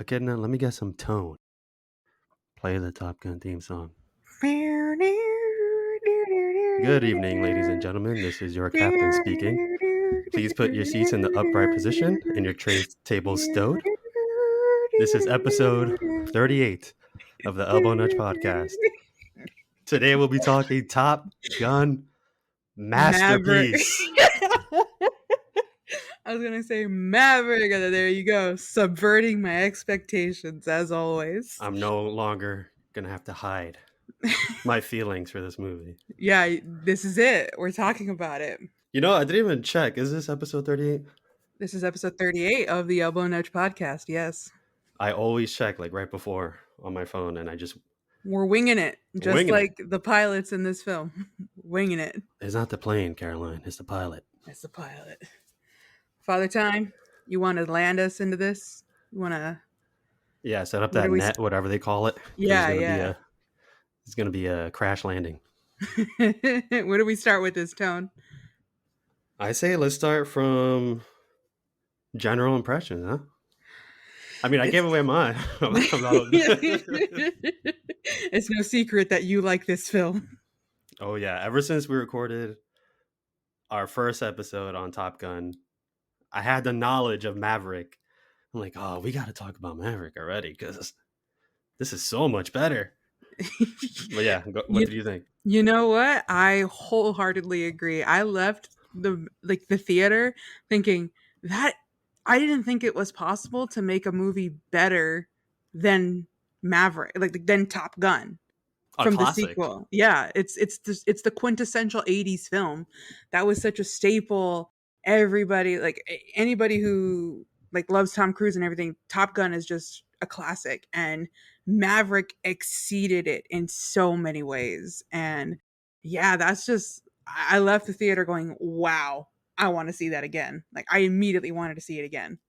Okay, now let me get some tone. Play the Top Gun theme song. Good evening, ladies and gentlemen. This is your captain speaking. Please put your seats in the upright position and your tray tables stowed. This is episode 38 of the Elbow Nudge Podcast. Today we'll be talking Top Gun Maverick. masterpiece. I was gonna say Maverick, and there you go, subverting my expectations as always. I'm no longer gonna have to hide my feelings for this movie. Yeah, this is it. We're talking about it. You know, I didn't even check. Is this episode 38? This is episode 38 of the Elbow Nudge Podcast. Yes, I always check like right before on my phone, and I just we're winging it, just Winging like the pilots in this film. Winging it. It's not the plane, Caroline. It's the pilot. It's the pilot. Father Time, you want to land us into this? You want to? Yeah, set up that net, whatever they call it. Yeah. It's gonna be a crash landing. Where do we start with this, Tone? I say let's start from general impressions, huh? I mean, I gave away mine. It's no secret that you like this film. Oh yeah, ever since we recorded our first episode on Top Gun, I had the knowledge of Maverick. I'm like, oh, we got to talk about Maverick already because this is so much better. But yeah, what do you think? You know what? I wholeheartedly agree. I left the theater thinking that I didn't think it was possible to make a movie better than Maverick, than Top Gun from the sequel. Yeah, it's the quintessential 80s film. That was such a staple. Everybody, anybody who loves Tom Cruise and everything, Top Gun is just a classic, and Maverick exceeded it in so many ways. And yeah, that's just, I left the theater going, wow, I want to see that again. I immediately wanted to see it again.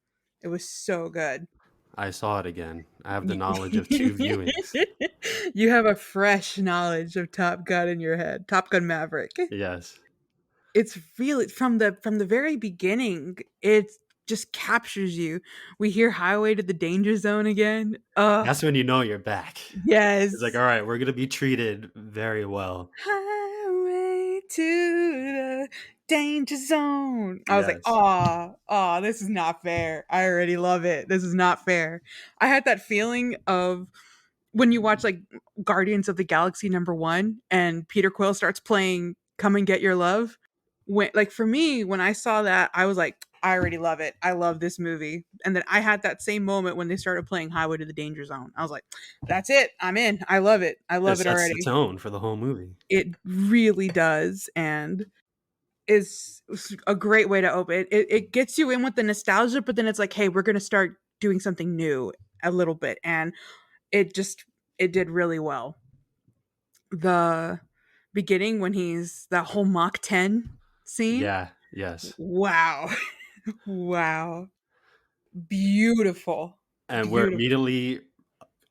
It was so good. I saw it again. I have the knowledge of 2 viewings. You have a fresh knowledge of Top Gun in your head. Top Gun Maverick. Yes. It's really from the very beginning, it just captures you. We hear Highway to the Danger Zone again. That's when you know you're back. Yes. It's like, all right, we're going to be treated very well. Highway to the Danger Zone. I was like, oh, this is not fair. I already love it. This is not fair. I had that feeling of when you watch Guardians of the Galaxy #1 and Peter Quill starts playing Come and Get Your Love. When, for me, when I saw that, I was like, I already love it. I love this movie. And then I had that same moment when they started playing Highway to the Danger Zone. I was like, that's it. I'm in. I love it. I love it already. It sets the tone for the whole movie. It really does. And is a great way to open it. It gets you in with the nostalgia, but then it's like, hey, we're going to start doing something new a little bit. And it did really well. The beginning when he's that whole Mach 10 scene. Yeah. Yes. Wow. Wow. Beautiful. And we're immediately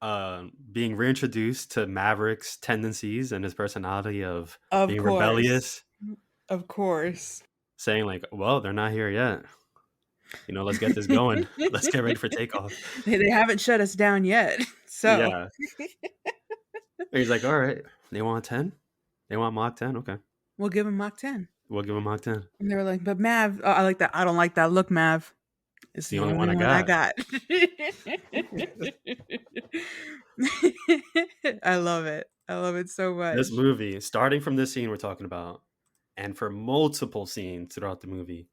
being reintroduced to Maverick's tendencies and his personality of being rebellious. Of course. Saying like, well, they're not here yet. Let's get this going. Let's get ready for takeoff. They haven't shut us down yet. So yeah. He's like, all right, they want 10? They want Mach 10? Okay. We'll give him Mach 10. We'll give him Mach 10. And they were like, but Mav, I like that. I don't like that. Look, Mav. It's the only one I got. I love it. I love it so much. This movie, starting from this scene we're talking about, and for multiple scenes throughout the movie,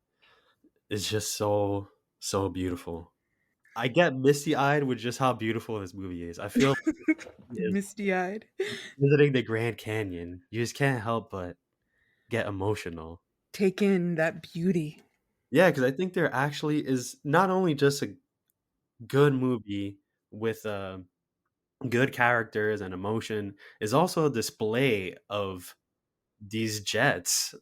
is just so, so beautiful. I get misty-eyed with just how beautiful this movie is. I feel misty-eyed. Visiting the Grand Canyon, you just can't help but get emotional. Take in that beauty. Yeah, because I think there actually is not only just a good movie with good characters and emotion, is also a display of these jets,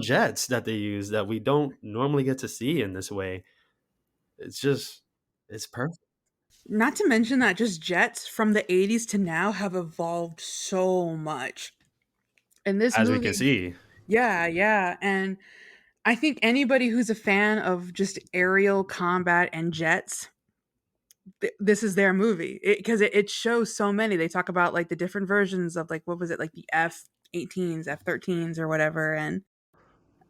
jets that they use that we don't normally get to see in this way. It's perfect. Not to mention that just jets from the 80s to now have evolved so much. And this as movie, we can see. Yeah. And I think anybody who's a fan of just aerial combat and jets, this is their movie because it shows so many. They talk about like the different versions of like what was it like the F-18s, F-13s, or whatever, and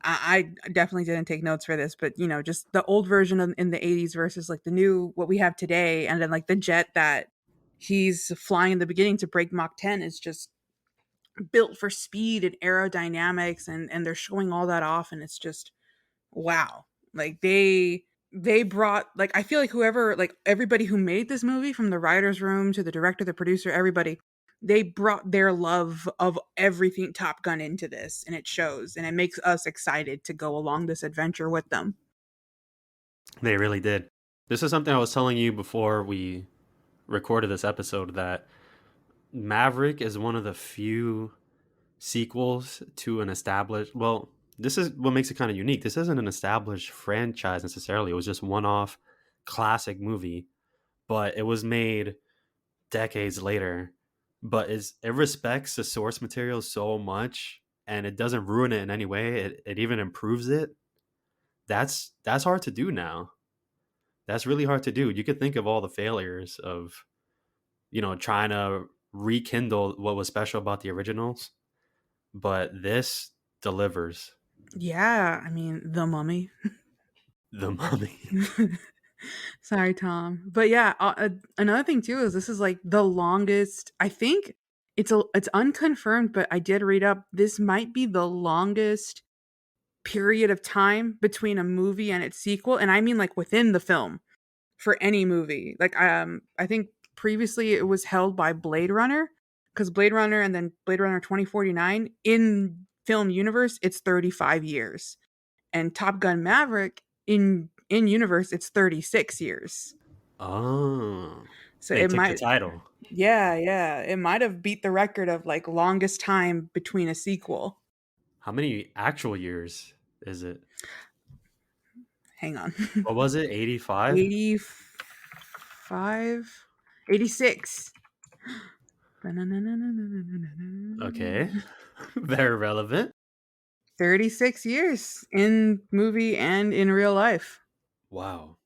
I definitely didn't take notes for this, but just the old version in the 80s versus like the new what we have today, and then like the jet that he's flying in the beginning to break Mach 10 is just built for speed and aerodynamics, and they're showing all that off, and it's just wow. Like they brought, like, I feel like whoever, like everybody who made this movie, from the writer's room to the director, the producer, everybody, they brought their love of everything Top Gun into this, and it shows, and it makes us excited to go along this adventure with them. They really did. This is something I was telling you before we recorded this episode, that Maverick is one of the few sequels to an established. Well, this is what makes it kind of unique. This isn't an established franchise necessarily. It was just one-off classic movie, but it was made decades later. But it respects the source material so much, and it doesn't ruin it in any way. It even improves it. That's hard to do now. That's really hard to do. You could think of all the failures of trying to rekindle what was special about the originals, but this delivers. Yeah, I mean, The Mummy. The Mummy. Sorry, Tom. But yeah, another thing too is this is like the longest. I think it's unconfirmed, but I did read up. This might be the longest period of time between a movie and its sequel, and I mean like within the film for any movie. Like I think previously it was held by Blade Runner, because Blade Runner and then Blade Runner 2049 in film universe it's 35 years, and Top Gun Maverick in universe it's 36 years. Oh, So they it took the might, title. yeah, it might have beat the record of like longest time between a sequel. How many actual years is it? Hang on. What was it? 85? 85, 86. Okay. Very relevant. 36 years in movie and in real life. Wow.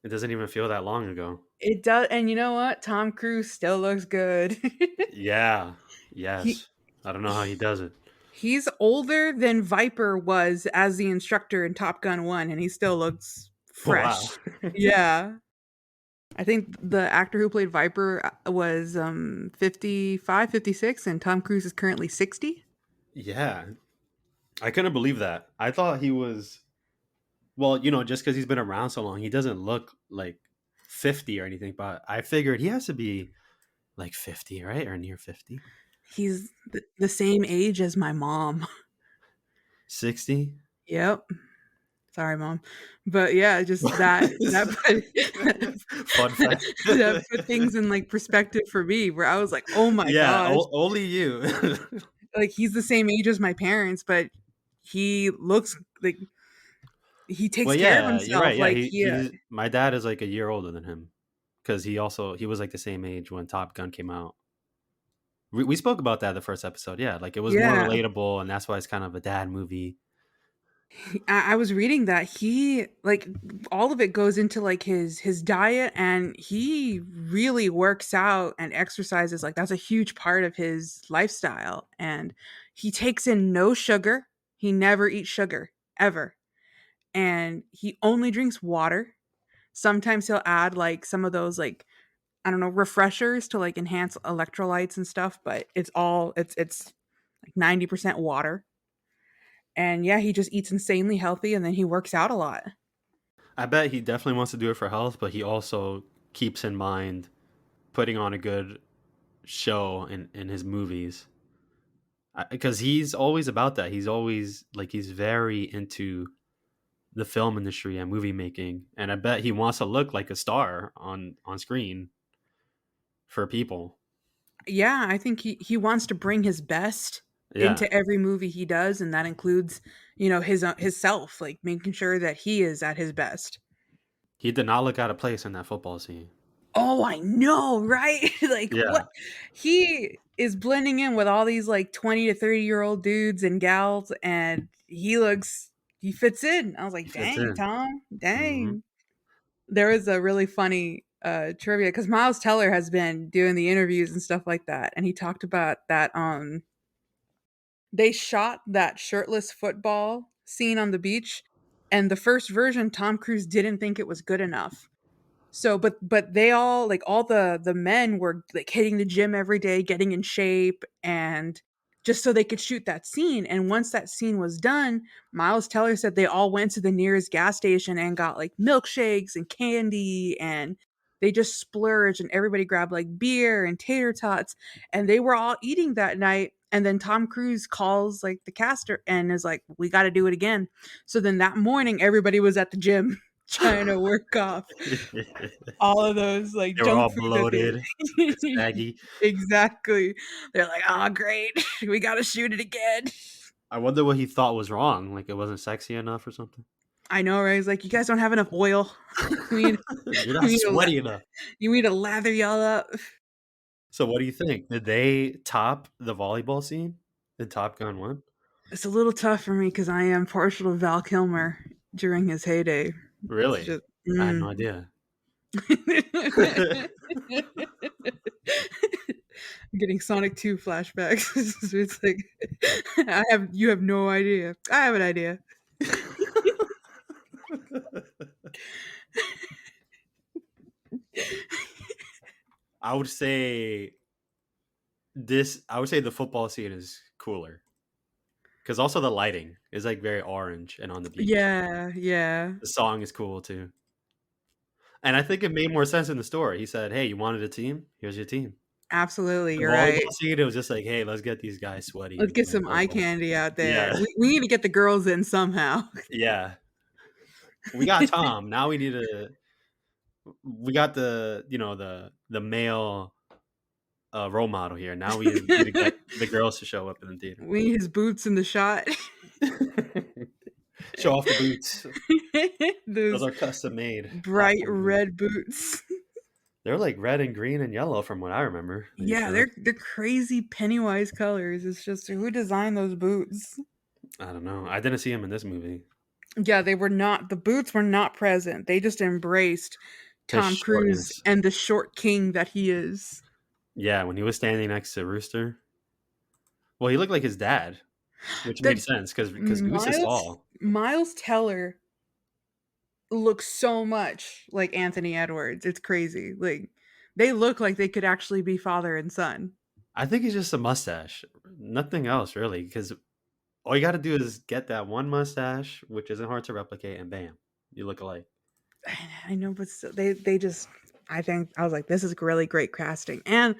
It doesn't even feel that long ago. It does, and you know what? Tom Cruise still looks good. Yeah. he Yes. I don't know how he does it. he's older than Viper was as the instructor in Top Gun 1, and he still looks Wow. fresh. Yeah. I think the actor who played Viper was 55, 56, and Tom Cruise is currently 60. Yeah. I couldn't believe that. I thought he was, well, just because he's been around so long, he doesn't look like 50 or anything, but I figured he has to be like 50, right? Or near 50. He's the same age as my mom. 60? Yep. Sorry, mom. But yeah, just that put Fun fact. that put things in like perspective for me, where I was like, "Oh my Yeah, gosh." only you. Like he's the same age as my parents, but he looks like he takes Well, care of yeah, you're himself. right. Yeah, Like he's my dad is like a year older than him because he was like the same age when Top Gun came out. We spoke about that the first episode. Yeah, like it was more yeah. relatable, and that's why it's kind of a dad movie. I was reading that he like all of it goes into like his diet, and he really works out and exercises. Like that's a huge part of his lifestyle, and he takes in no sugar. He never eats sugar ever, and he only drinks water. Sometimes he'll add like some of those like I don't know refreshers to like enhance electrolytes and stuff, but it's like 90% water. And yeah, he just eats insanely healthy, and then he works out a lot. I bet he definitely wants to do it for health, but he also keeps in mind putting on a good show in his movies because he's always about that. He's always like he's very into the film industry and movie making, and I bet he wants to look like a star on screen for people. Yeah, I think he wants to bring his best Yeah, into every movie he does, and that includes, his self, like making sure that he is at his best. he did not look out of place in that football scene. Oh, I know, right? Like what Yeah, he is blending in with all these like 20 to 30-year-old dudes and gals, and he fits in. I was He like, fits dang, in. Tom, Mhm. dang. There was a really funny trivia because Miles Teller has been doing the interviews and stuff like that, and he talked about that. They shot that shirtless football scene on the beach, and the first version, Tom Cruise didn't think it was good enough. So, but they all like all the men were like hitting the gym every day, getting in shape, and just so they could shoot that scene. And once that scene was done, Miles Teller said they all went to the nearest gas station and got like milkshakes and candy, and they just splurged, and everybody grabbed like beer and tater tots, and they were all eating that night. And then Tom Cruise calls like the caster and is like, "We got to do it again." So then that morning, everybody was at the gym trying to work off all of those like They were junk all food that bloated, they saggy. exactly. They're like, "Oh, great. We got to shoot it again." I wonder what he thought was wrong, like it wasn't sexy enough or something? I know, right? He's like, "You guys don't have enough oil. we need, You're not we need to, sweaty enough. you need to lather y'all up." So what do you think? Did they top the volleyball scene in Top Gun 1? It's a little tough for me because I am partial to Val Kilmer during his heyday. It's Really? just, I had no idea. I'm getting Sonic 2 flashbacks. It's like you have no idea. I have an idea. I would say I would say the football scene is cooler. Because also the lighting is, like, very orange and on the beach. Yeah, yeah. The song is cool too. And I think it made more sense in the story. He said, "Hey, you wanted a team? Here's your team." Absolutely, The you're right. volleyball scene, it was just like, "Hey, let's get these guys sweaty Let's and get playing some eye purple." candy out there. Yeah, We need to get the girls in somehow. yeah. We got Tom, now we got the male, role model here. Now we need to get the girls to show up in the theater. We need his boots in the shot. Show off the boots. Those Those are custom made bright platform boots. red boots. They're like red and green and yellow from what I remember that he Yeah, showed. they're crazy Pennywise colors. It's just who designed those boots? I don't know. I didn't see him in this movie. Yeah, they were not the boots were not present. They just embraced His Tom Cruise shortness. and the short king that he is. Yeah, when he was standing next to Rooster. Well, he looked like his dad, which made The sense because Goose is Miles tall. Miles Teller looks so much like Anthony Edwards. It's crazy. Like they look like they could actually be father and son. I think he's just a mustache. Nothing else really, because all you got to do is get that one mustache, which isn't hard to replicate, and bam, you look alike. I know, but still, they just. I think I was like, this is really great casting, and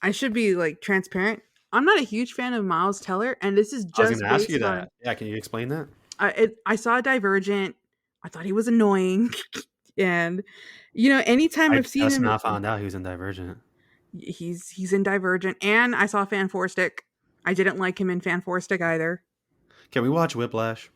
I should be like transparent. I'm not a huge fan of Miles Teller, and this is I was going just to ask you based that. on. Yeah, can you explain that? I saw Divergent. I thought he was annoying, and anytime I I've seen just him, now found out he was in Divergent. he's in Divergent, and I saw Fan Four Stick. I didn't like him in Fan Four Stick either. Can we watch Whiplash?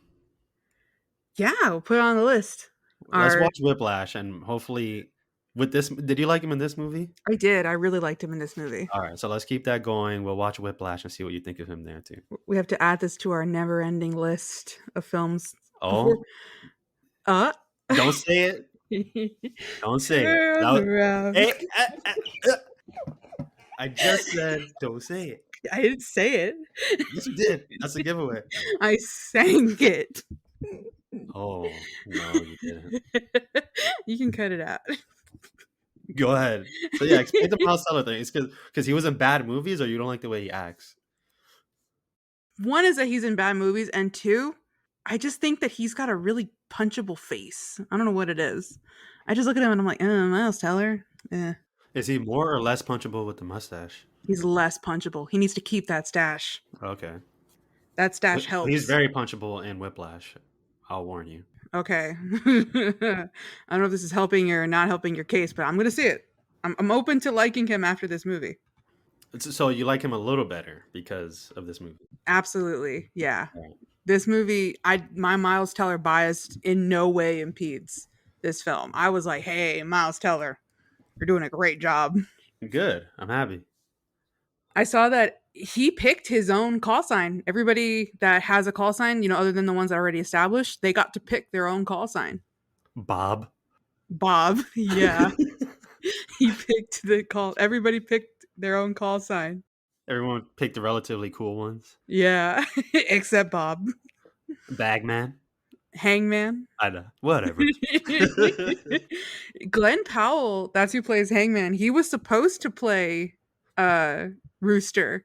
Yeah, we'll put it on the list. Let's Our watch Whiplash, and hopefully, with this, did you like him in this movie? I did. I really liked him in this movie. All right, so let's keep that going. We'll watch Whiplash and see what you think of him there too. We have to add this to our never-ending list of films before. Oh, Uh, don't say it. Don't say it. turn That around. hey, I just said don't say it. I didn't say it. Yes, you did. That's a giveaway. I sang it. Oh no, you didn't. You can cut it out. Go ahead. So yeah, explain the Miles Teller thing. It's because he was in bad movies, or you don't like the way he acts. One is that he's in bad movies, and two, I just think that he's got a really punchable face. I don't know what it is. I just look at him and I'm like, Miles Teller. Is he more or less punchable with the mustache? He's less punchable. He needs to keep that stash. Okay, That stash he's helps. very punchable in Whiplash. I'll warn you. Okay. I don't know if this is helping or not helping your case, but I'm going to see it. I'm open to liking him after this movie. So you like him a little better because of this movie. Absolutely. Yeah. Right. This movie, my Miles Teller bias in no way impedes this film. I was like, hey, Miles Teller, you're doing a great job. Good. I'm happy. I saw that he picked his own call sign. Everybody that has a call sign, other than the ones that are already established, they got to pick their own call sign. Bob. Bob, yeah, he picked the call. Everybody picked their own call sign. Everyone picked the relatively cool ones. Yeah, except Bob. Bagman. Hangman. I know. Whatever. Glenn Powell, that's who plays Hangman. He was supposed to play uh Rooster,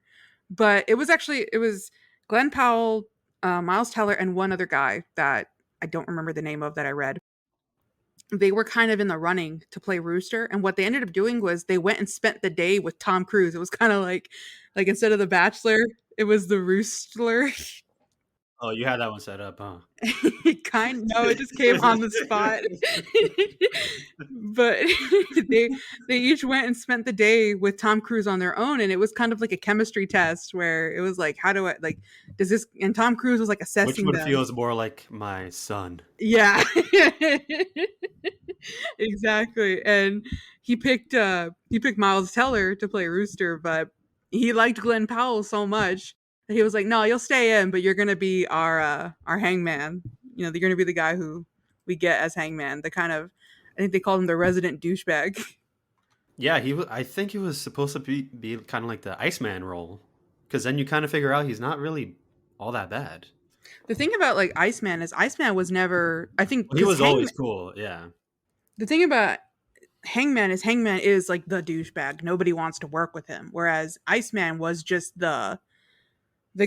but it was Glenn Powell, Miles Teller, and one other guy that I don't remember the name of that I read. They were kind of in the running to play Rooster, and what they ended up doing was they went and spent the day with Tom Cruise. It was kind of like instead of the Bachelor, it was the Roostler. Oh, you had that one set up, huh? No, it just came on the spot. But they they each went and spent the day with Tom Cruise on their own, and it was kind of like a chemistry test where it was like, how do I like does this and Tom Cruise was like Which assessing one them. feels more like my son? Yeah. Exactly. And he picked Miles Teller to play Rooster, but he liked Glenn Powell so much that he was like, "No, you'll stay in, but you're going to be our hangman. You're going to be the guy who we get as hangman, the kind of I think they called him the resident douchebag." Yeah, he was. I think he was supposed to be kind of like the Iceman role, because then you kind of figure out he's not really all that bad. The thing about like Iceman is Iceman was never I think Well, he cuz was always Hangman cool. Yeah, the thing about Hangman is like the douchebag. Nobody wants to work with him. Whereas Iceman was just the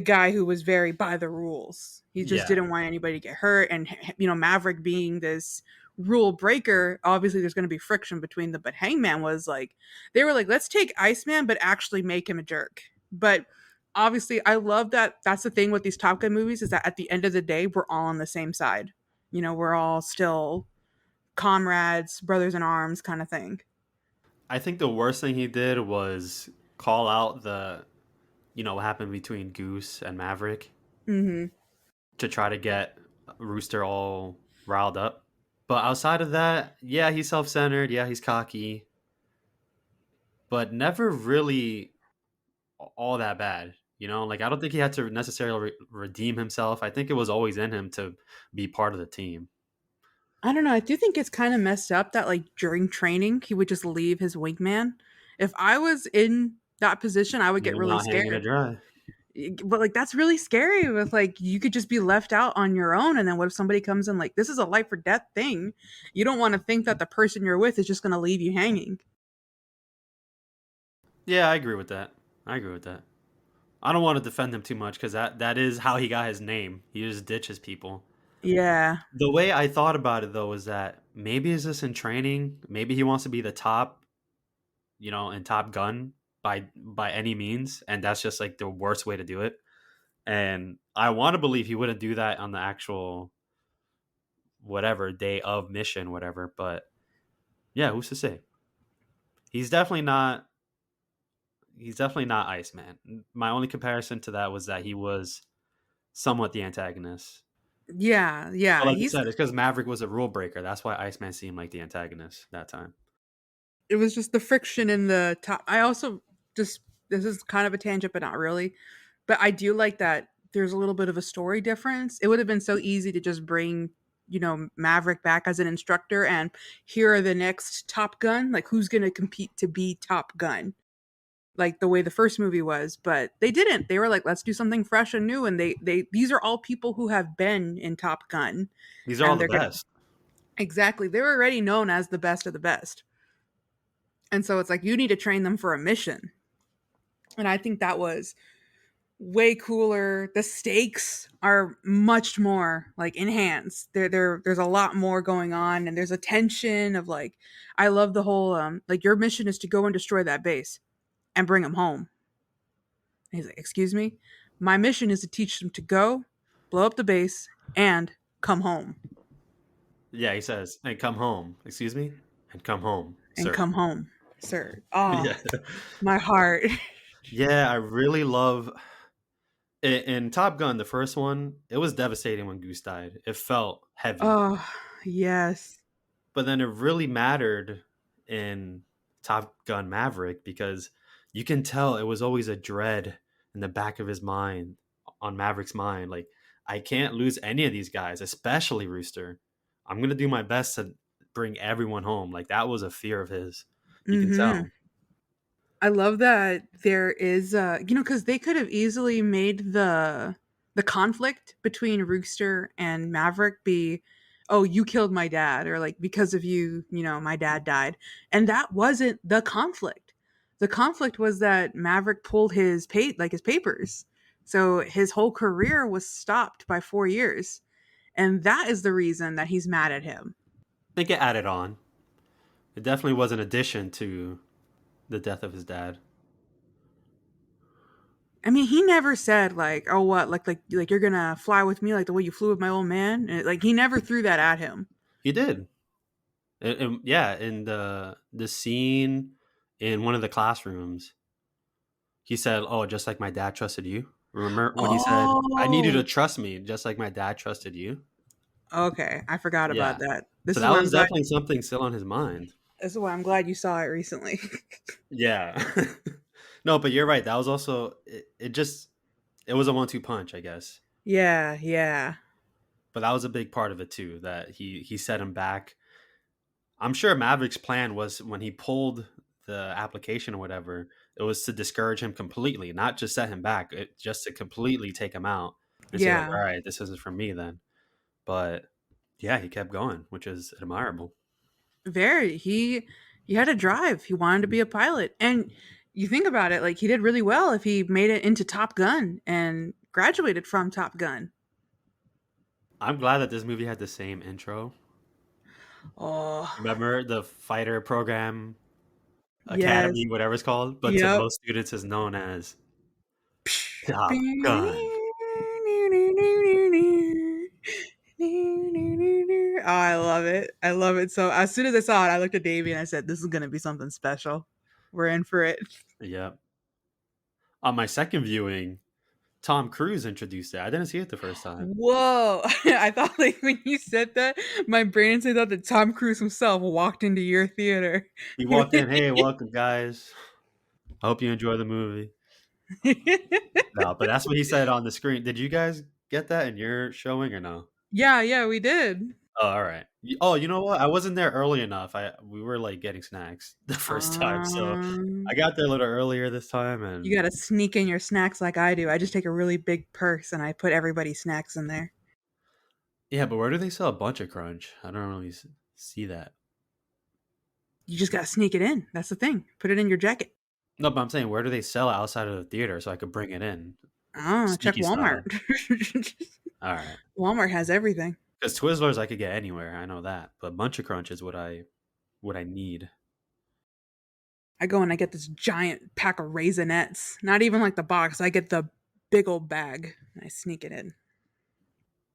guy who was very by the rules. He just yeah, didn't want anybody to get hurt. And Maverick being this rule breaker, obviously there's going to be friction between them. But Hangman was like, they were like, let's take Iceman, but actually make him a jerk. But obviously, I love that. That's the thing with these Top Gun movies is that at the end of the day, we're all on the same side. We're all still comrades, brothers in arms, kind of thing. I think the worst thing he did was call out what happened between Goose and Maverick Hmm. to try to get Rooster all riled up. But outside of that, yeah, he's self-centered. Yeah, he's cocky, but never really all that bad. Like I don't think he had to necessarily redeem himself. I think it was always in him to be part of the team. I don't know. I do think it's kind of messed up that like during training he would just leave his wingman. If I was in that position, I would get You're really not hanging to scared. dry. But like that's really scary with like you could just be left out on your own and then what if somebody comes in like this is a life or death thing. You don't want to think that the person you're with is just going to leave you hanging. Yeah, I agree with that. I agree with that. I don't want to defend him too much because that is how he got his name. He just ditches people. Yeah. The way I thought about it though is that maybe is this in training? Maybe he wants to be the top, in Top Gun by any means, and that's just like the worst way to do it. And I want to believe he wouldn't do that on the actual whatever day of mission, whatever. But yeah, who's to say? He's definitely not. He's definitely not Iceman. My only comparison to that was that he was somewhat the antagonist. Yeah, But yeah. like you He's said, it's because Maverick was a rule breaker. That's why Iceman seemed like the antagonist that time. it was just the friction in the top. I also just this is kind of a tangent but not really. But I do like that there's a little bit of a story difference. It would have been so easy to just bring, Maverick back as an instructor and here are the next Top Gun. Like, who's going to compete to be Top Gun? Like the way the first movie was, but they didn't. They were like, let's do something fresh and new. And these are all people who have been in Top Gun, These are all and the they're gonna best. exactly. They were already known as the best of the best, and so it's like you need to train them for a mission. And I think that was way cooler. The stakes are much more like enhanced. There's a lot more going on and there's a tension of like I love the whole like your mission is to go and destroy that base and bring them home. And he's like, "Excuse me? My mission is to teach them to go, blow up the base and come home Yeah, he says, "And come home." Excuse me, and come home, and sir. come home, sir." Oh, Yeah, my heart. yeah. I really love in Top Gun, the first one. It was devastating when Goose died. It felt heavy, Oh, yes. but then it really mattered in Top Gun Maverick because you can tell it was always a dread in the back of his mind, on Maverick's mind, like, I can't lose any of these guys, especially Rooster. I'm going to do my best to bring everyone home. Like, that was a fear of his. You can Mhm. tell. I love that there is, because they could have easily made the conflict between Rooster and Maverick be, "Oh, you killed my dad," or like, "Because of you, my dad died," and that wasn't the conflict. The conflict was that Maverick pulled his papers, so his whole career was stopped by 4 years, and that is the reason that he's mad at him. I think it added on. It definitely was an addition to the death of his dad. I mean, he never said like, "Oh, what? Like you're gonna fly with me like the way you flew with my old man." Like he never threw that at him. He did. Yeah, in the scene in one of the classrooms, he said, "Oh, just like my dad trusted you." Remember when he said, "I need you to Oh, trust me, just like my dad trusted you"? okay. I forgot about Yeah. that. So that was definitely something still on his mind. This is why I'm glad you saw it recently. Yeah. No, but you're right. That was also it was a 1-2 punch, I guess. Yeah, yeah, But that was a big part of it too, that he set him back. I'm sure Maverick's plan was when he pulled the application or whatever, it was to discourage him completely, not just set him back, just to completely take him out and say like, yeah. "All right, this isn't for me then." But yeah, he kept going, which is admirable. Very. He had a drive. He wanted to be a pilot, and you think about it, like he did really well if he made it into Top Gun and graduated from Top Gun. I'm glad that this movie had the same intro. Oh, Remember the fighter program yes. academy, whatever it's called, but to Yep. most students is known as Oh, Top Gun. I love it. I love it. So as soon as I saw it, I looked at Davey and I said, "This is gonna be something special. We're in for it." Yep. On my second viewing, Tom Cruise introduced it. I didn't see it the first time. Whoa. I thought like when you said that, my brain said that Tom Cruise himself walked into your theater. He walked in, "Hey, welcome guys. I hope you enjoy the movie." No, but that's what he said on the screen. Did you guys get that in your showing or no? Yeah, yeah, we did. Oh, all right. Oh, you know what? I wasn't there early enough. We were like getting snacks the first time, so I Um, got there a little earlier this time, you and gotta sneak in your snacks like I do. I just take a really big purse and I put everybody's snacks in there. yeah. But where do they sell a bunch of crunch? I don't really see that. You just gotta sneak it in. That's the thing. Put it in your jacket. No, but I'm saying where do they sell it outside of the theater so I could bring it in, Ah, check sneaky Walmart. style? All right. Walmart has everything. Because Twizzlers I could get anywhere. I know that, but Bunch of Crunch is what I need. I go and I get this giant pack of Raisinets. Not even like the box. I get the big old bag and I sneak it in.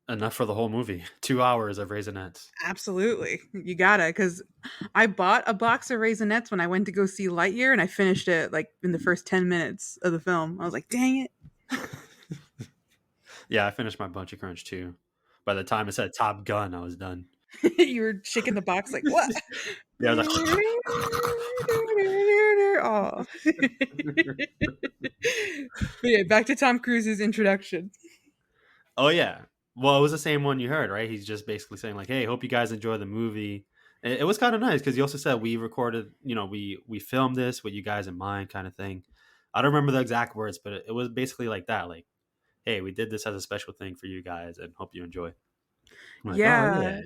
Enough for the whole movie. 2 hours of Raisinets. Absolutely. You gotta, because I bought a box of Raisinets when I went to go see Lightyear and I finished it like in the first 10 minutes of the film. I was like, dang it. Yeah, I finished my Bunch of Crunch too. By the time it said Top Gun, I was done. You were shaking the box like, what? Yeah, I was Oh. But yeah, back to Tom Cruise's introduction. oh yeah. Well, it was the same one you heard, right? He's just basically saying like, "Hey, hope you guys enjoy the movie." It was kind of nice because he also said we recorded, we filmed this with you guys in mind, kind of thing. I don't remember the exact words, but it was basically like that, like, "Hey, we did this as a special thing for you guys, and hope you enjoy." I'm like, "Oh Yeah. yeah."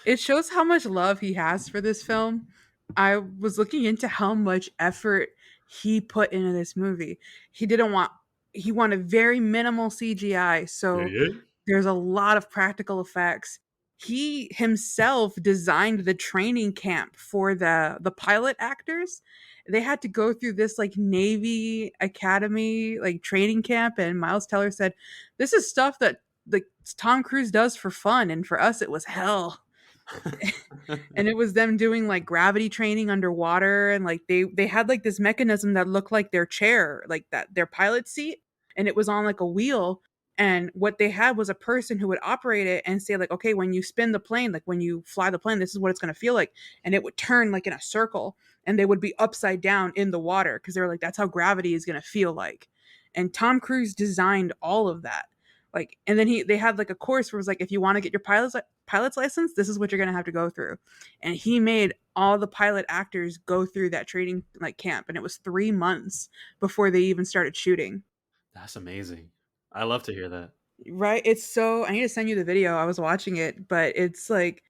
It shows how much love he has for this film. I was looking into how much effort he put into this movie. He didn't want he wanted very minimal CGI, Yeah, so yeah. there's a lot of practical effects. He himself designed the training camp for the pilot actors. They had to go through this like Navy Academy like training camp, and Miles Teller said, "This is stuff that like Tom Cruise does for fun, and for us it was hell." And it was them doing like gravity training underwater, and like they had like this mechanism that looked like their chair, like that their pilot seat, and it was on like a wheel, and what they had was a person who would operate it and say like, okay, when you spin the plane, like when you fly the plane, this is what it's going to feel like, and it would turn like in a circle, and they would be upside down in the water because they were like, that's how gravity is going to feel like. and Tom Cruise designed all of that. Like, and then they had like a course where it was like, if you want to get your pilot's license, this is what you're gonna have to go through. And he made all the pilot actors go through that training like camp, and it was 3 months before they even started shooting. That's amazing. I love to hear that. Right? It's so, I need to send you the video. I was watching it, but it's like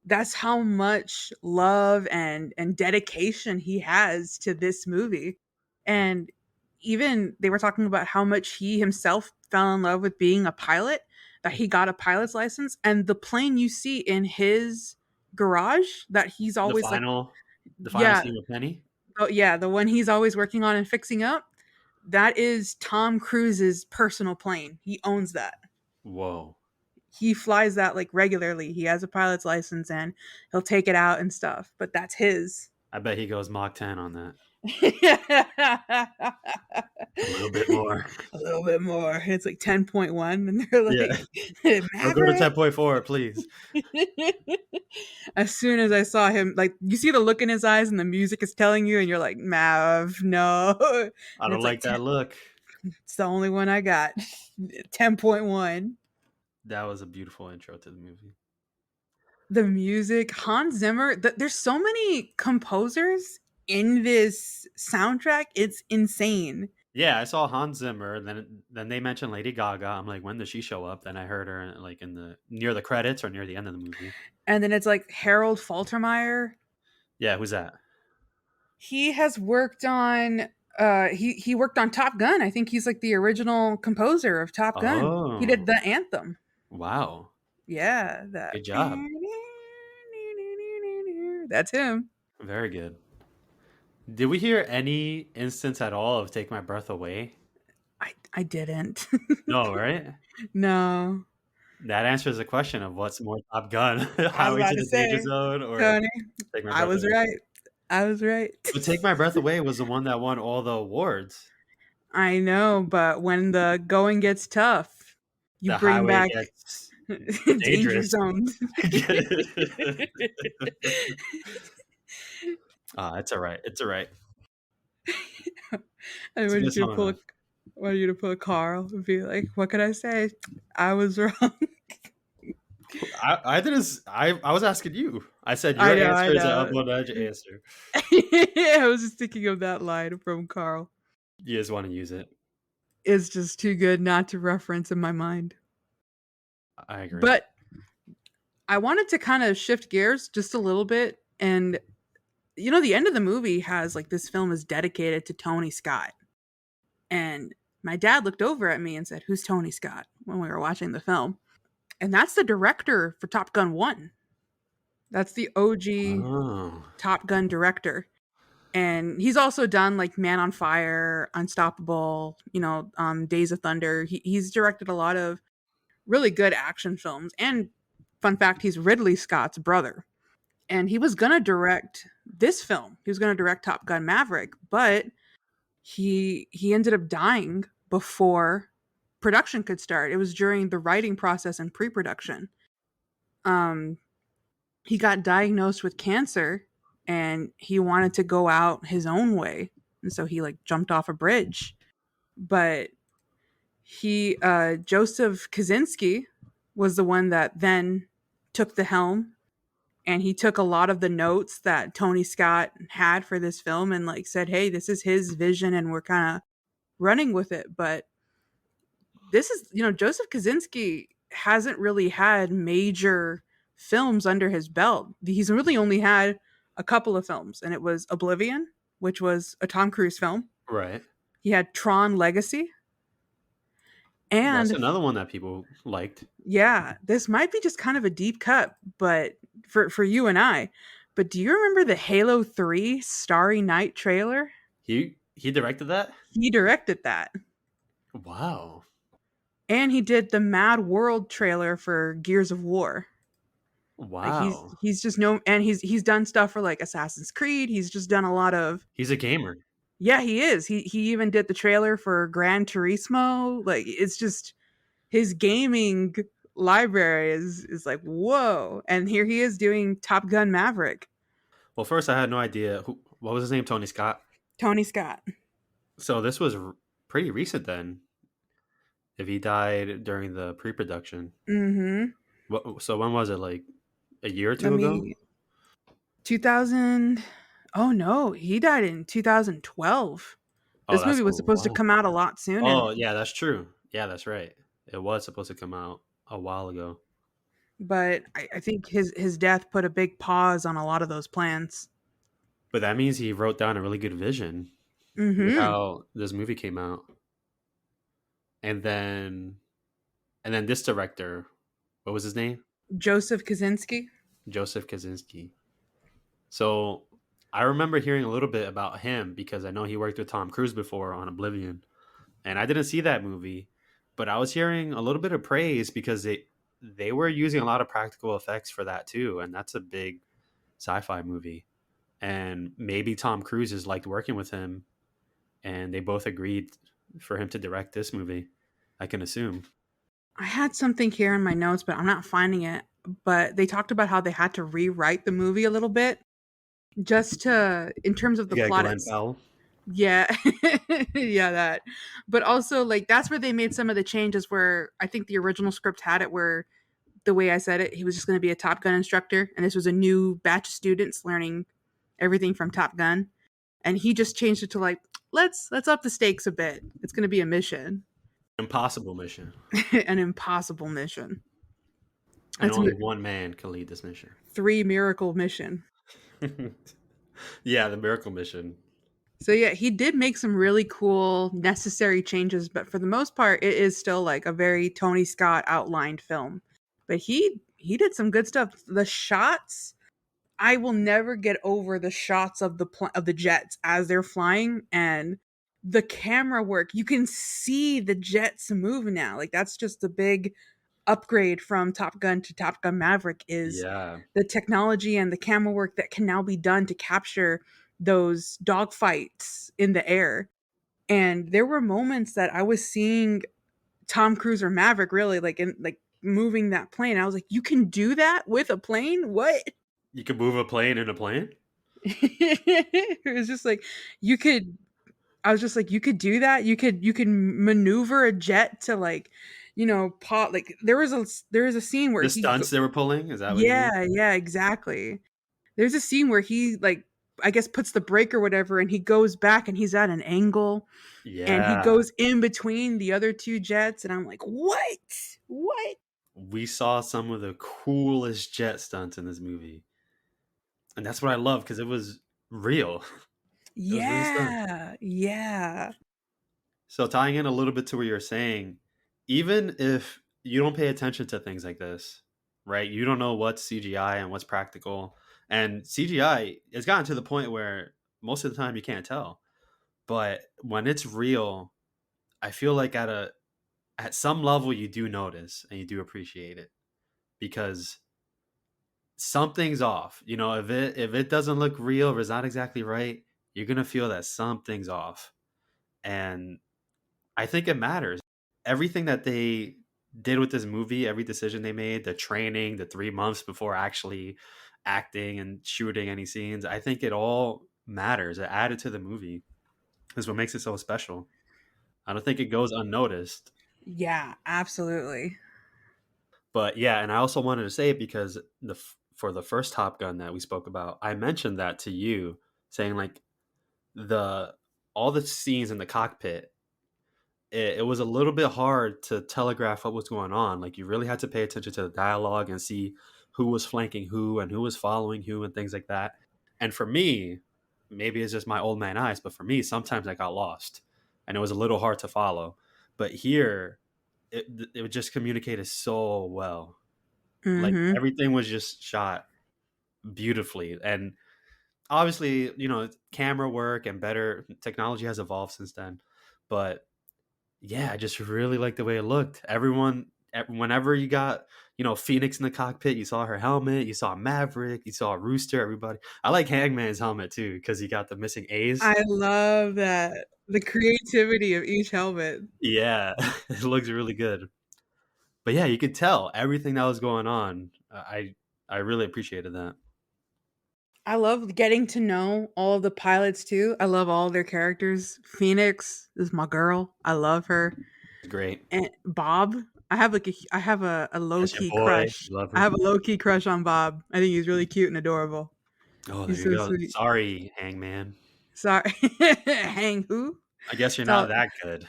that's how much love and dedication he has to this movie. And even they were talking about how much he himself fell in love with being a pilot, that he got a pilot's license, and the plane you see in his garage that he's The always like, final, the final yeah, scene with Penny. oh yeah, the one he's always working on and fixing up, that is Tom Cruise's personal plane. He owns that. Whoa. He flies that like regularly. He has a pilot's license and he'll take it out and stuff, but that's his. I bet he goes Mach 10 on that. A A little bit more. little bit more. It's like 10.1 and they're Yeah. like, I'll go to Maverick. 10.4, please. As soon as I saw him, like you see the look in his eyes and the music is telling you and you're like, Mav, no. I And don't it's like like that look. it's the only one I got. 10.1. That was a beautiful intro to the movie. The music, Hans Zimmer, there's so many composers in this soundtrack. It's insane. Yeah, I saw Hans Zimmer. Then they mentioned Lady Gaga. I'm like, when does she show up? Then I heard her like in the near the credits or near the end of the movie. And then it's like Harold Faltermeyer. Yeah, who's that? He has worked on he worked on Top Gun. I think he's like the original composer of Top Gun. He did Oh, the anthem. wow. Yeah, that. Good job. That's him. Very good. Did we hear any instance at all of Take My Breath Away? I didn't. No, right? No. That answers the question of what's more Top Gun, I was Highway about to to the Danger say, Zone or Tony, Take My I Breath was Away? right. I was right. But Take My Breath Away was the one that won all the awards. I know, but when the going gets tough, you The bring highway back gets danger dangerous. zones. It's all right. It's all right. I It's a good wanted you to song pull though. a, wanted you to pull a Carl and be like, "What could I say? I was wrong." I didn't. I was asking you. I said your I answer is an know. above edge answer. I was just thinking of that line from Carl. You just want to use it. It's just too good not to reference in my mind. I agree. But I wanted to kind of shift gears just a little bit, and the end of the movie has like this film is dedicated to Tony Scott. And my dad looked over at me and said, "Who's Tony Scott?" when we were watching the film. And that's the director for Top Gun 1. That's the OG Oh, Top Gun director. And he's also done like Man on Fire, Unstoppable, Days of Thunder. He's directed a lot of really good action films. And fun fact, he's Ridley Scott's brother. And he was going to direct this film. He was going to direct Top Gun Maverick, but he ended up dying before production could start. It was during the writing process and pre-production. Um, he got diagnosed with cancer, and he wanted to go out his own way, and so he like jumped off a bridge. But he Joseph Kaczynski was the one that then took the helm, and he took a lot of the notes that Tony Scott had for this film and like said, "Hey, this is his vision and we're kind of running with it." But this is, Joseph Kaczynski hasn't really had major films under his belt. He's really only had a couple of films, and it was Oblivion, which was a Tom Cruise film. right. He had Tron Legacy, That's and another one that people liked. yeah, this might be just kind of a deep cut, but for you and I. But do you remember the Halo 3 Starry Night trailer? He directed that. He directed that. Wow. And he did the Mad World trailer for Gears of War. Like Wow. he's just no, and he's done stuff for like Assassin's Creed. He's just done a lot of, He's a gamer. yeah, he is. He even did the trailer for Gran Turismo. Like it's just his gaming library is like whoa. And here he is doing Top Gun Maverick. Well, first I had no idea what was his name. Tony Scott. Tony Scott. So this was pretty recent then. If he died during the pre-production, Mhm. so when was it? Like a year or Let two ago? me 2000. Oh no, he died in 2012. Oh, This that's movie a was supposed to while. come out a lot sooner, Oh, yeah, that's true. Yeah, that's right. It was supposed to come out a while ago. but I think his death put a big pause on a lot of those plans. But that means he wrote down a really good vision with Mhm. how this movie came out. And then this director, what was his name? Joseph Kaczynski. Joseph Kaczynski. So I remember hearing a little bit about him because I know he worked with Tom Cruise before on Oblivion. And I didn't see that movie, but I was hearing a little bit of praise because they were using a lot of practical effects for that too, and that's a big sci-fi movie. And maybe Tom Cruise has liked working with him, and they both agreed for him to direct this movie. I can assume. I had something here in my notes, but I'm not finding it. But they talked about how they had to rewrite the movie a little bit just to, in terms of the Yeah, plot. Glenn It's Powell. yeah, yeah, that. But also, like that's where they made some of the changes. Where I think the original script had it where the way I said it, he was just going to be a Top Gun instructor, and this was a new batch of students learning everything from Top Gun, and he just changed it to like let's up the stakes a bit. It's going to be a mission, Impossible mission, an impossible mission. and It's only one man can lead this mission. three miracle mission. Yeah, the miracle mission. So yeah, he did make some really cool necessary changes, but for the most part, it is still like a very Tony Scott outlined film. But he did some good stuff. The shots, I will never get over the shots of of the jets as they're flying and the camera work. You can see the jets move now. Like that's just the big upgrade from Top Gun to Top Gun Maverick is Yeah, the technology and the camera work that can now be done to capture those dogfights in the air. And there were moments that I was seeing Tom Cruise or Maverick really like in like moving that plane. I was like, you can do that with a plane? What? you can move a plane in a plane. It was just like you could I was just like, you could do that. You can maneuver a jet to like, pot. Like there was a scene where The he stunts they were pulling, is that what you mean? yeah, yeah, exactly. There's a scene where he like I guess puts the brake or whatever and he goes back and he's at an angle and he Yeah, goes in between the other two jets and I'm like, "What? What?" we saw some of the coolest jet stunts in this movie, and that's what I love because it was real. It was real stuff. Yeah. Yeah. So tying in a little bit to what you're saying, even if you don't pay attention to things like this, right? You don't know what's CGI and what's practical. And CGI has gotten to the point where most of the time you can't tell. But when it's real, I feel like at some level you do notice and you do appreciate it because something's off. You know, if it doesn't look real or it's not exactly right, you're gonna feel that something's off. And I think it matters. Everything that they did with this movie, every decision they made, the training, the 3 months before actually acting and shooting any scenes, I think it all matters. It added to the movie. Is what makes it so special. I don't think it goes unnoticed. Yeah, absolutely. But yeah, and I also wanted to say it because for the first Top Gun that we spoke about, I mentioned that to you, saying like the all the scenes in the cockpit, it was a little bit hard to telegraph what was going on. Like you really had to pay attention to the dialogue and see who was flanking who and who was following who and things like that. And for me, maybe it's just my old man eyes, but for me, sometimes I got lost and it was a little hard to follow. But here, it just communicated so well. Like Mhm. everything was just shot beautifully. And obviously, camera work and better technology has evolved since then. But yeah, I just really like the way it looked. Whenever you got, Phoenix in the cockpit, you saw her helmet, you saw Maverick, you saw Rooster, everybody. I like Hangman's helmet too because he got the missing A's. I love that. The creativity of each helmet. Yeah, it looks really good. But yeah, you could tell everything that was going on. I really appreciated that. I love getting to know all of the pilots too. I love all their characters. Phoenix is my girl. I love her. Great. And Bob, I have a low That's your key boy. crush. Love I him. have a low key crush on Bob. I think he's really cute and adorable. Oh, there He's you so go. sweet. Sorry, Hangman. Sorry, hang who? I guess you're It's not all that good.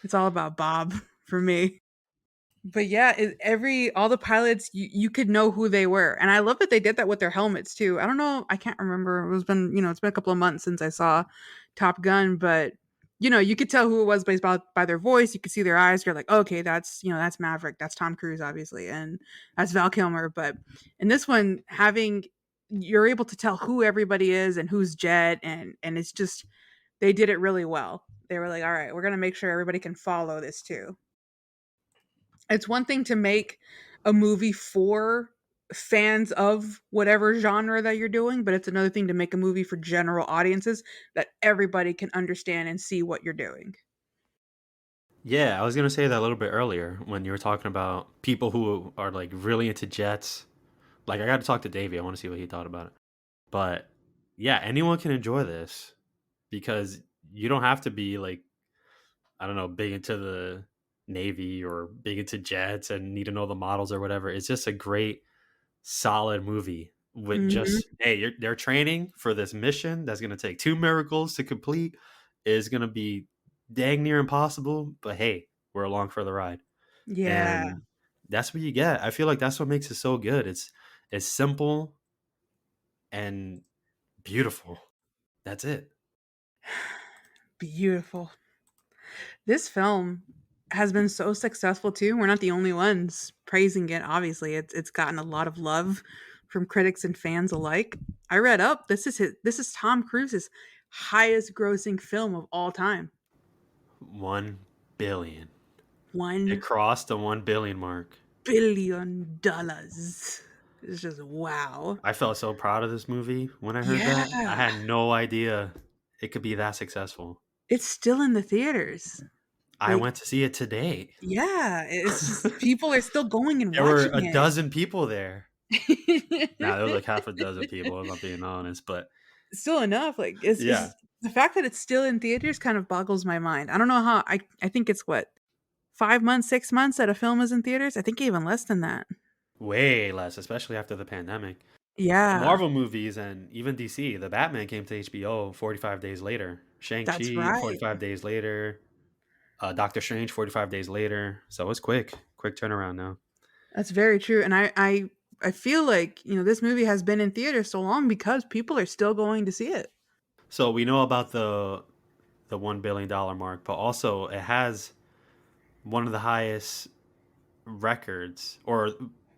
it's all about Bob for me. But yeah, every all the pilots you could know who they were, and I love that they did that with their helmets too. I don't know, I can't remember. It's been a couple of months since I saw Top Gun, but you could tell who it was based by their voice. You could see their eyes. You're like, okay, that's Maverick, that's Tom Cruise, obviously, and that's Val Kilmer. But in this one, you're able to tell who everybody is and who's Jet, and it's just they did it really well. They were like, all right, we're gonna make sure everybody can follow this too. It's one thing to make a movie for fans of whatever genre that you're doing, but it's another thing to make a movie for general audiences that everybody can understand and see what you're doing. Yeah, I was gonna say that a little bit earlier when you were talking about people who are like really into jets. Like I got to talk to Davey. I want to see what he thought about it. But yeah, anyone can enjoy this because you don't have to be like, I don't know, big into the Navy or big into jets and need to know the models or whatever. It's just a great, solid movie with Mhm. just, hey, they're training for this mission that's going to take two miracles to complete. Is going to be dang near impossible, but hey, we're along for the ride. Yeah. And that's what you get. I feel like that's what makes it so good. It's simple and beautiful. That's it. Beautiful. This film has been so successful too. We're not the only ones praising it. Obviously, it's gotten a lot of love from critics and fans alike. I read up this is Tom Cruise's highest grossing film of all time. 1 billion. It 1 crossed the 1 billion mark. billion dollars. It's just wow. I felt so proud of this movie when I heard Yeah. that. I had no idea it could be that successful. It's still in the theaters. I Like, went to see it today. yeah, it's just people are still going and There were watching a it. dozen people there. Now there was like half a dozen people, if I'm being honest. But Still enough. Like, yeah, it's the fact that it's still in theaters kind of boggles my mind. I don't know how I think it's what, 5 months, 6 months that a film is in theaters? I think even less than that. way less, especially after the pandemic. The Yeah, Marvel movies and even DC, the Batman came to HBO 45 days later. that's Shang-Chi, right. 45 days later. Doctor Strange, 45 days later. So it's quick turnaround now. That's very true, and I feel like, this movie has been in theaters so long because people are still going to see it. So we know about the $1 billion mark, but also it has one of the highest records or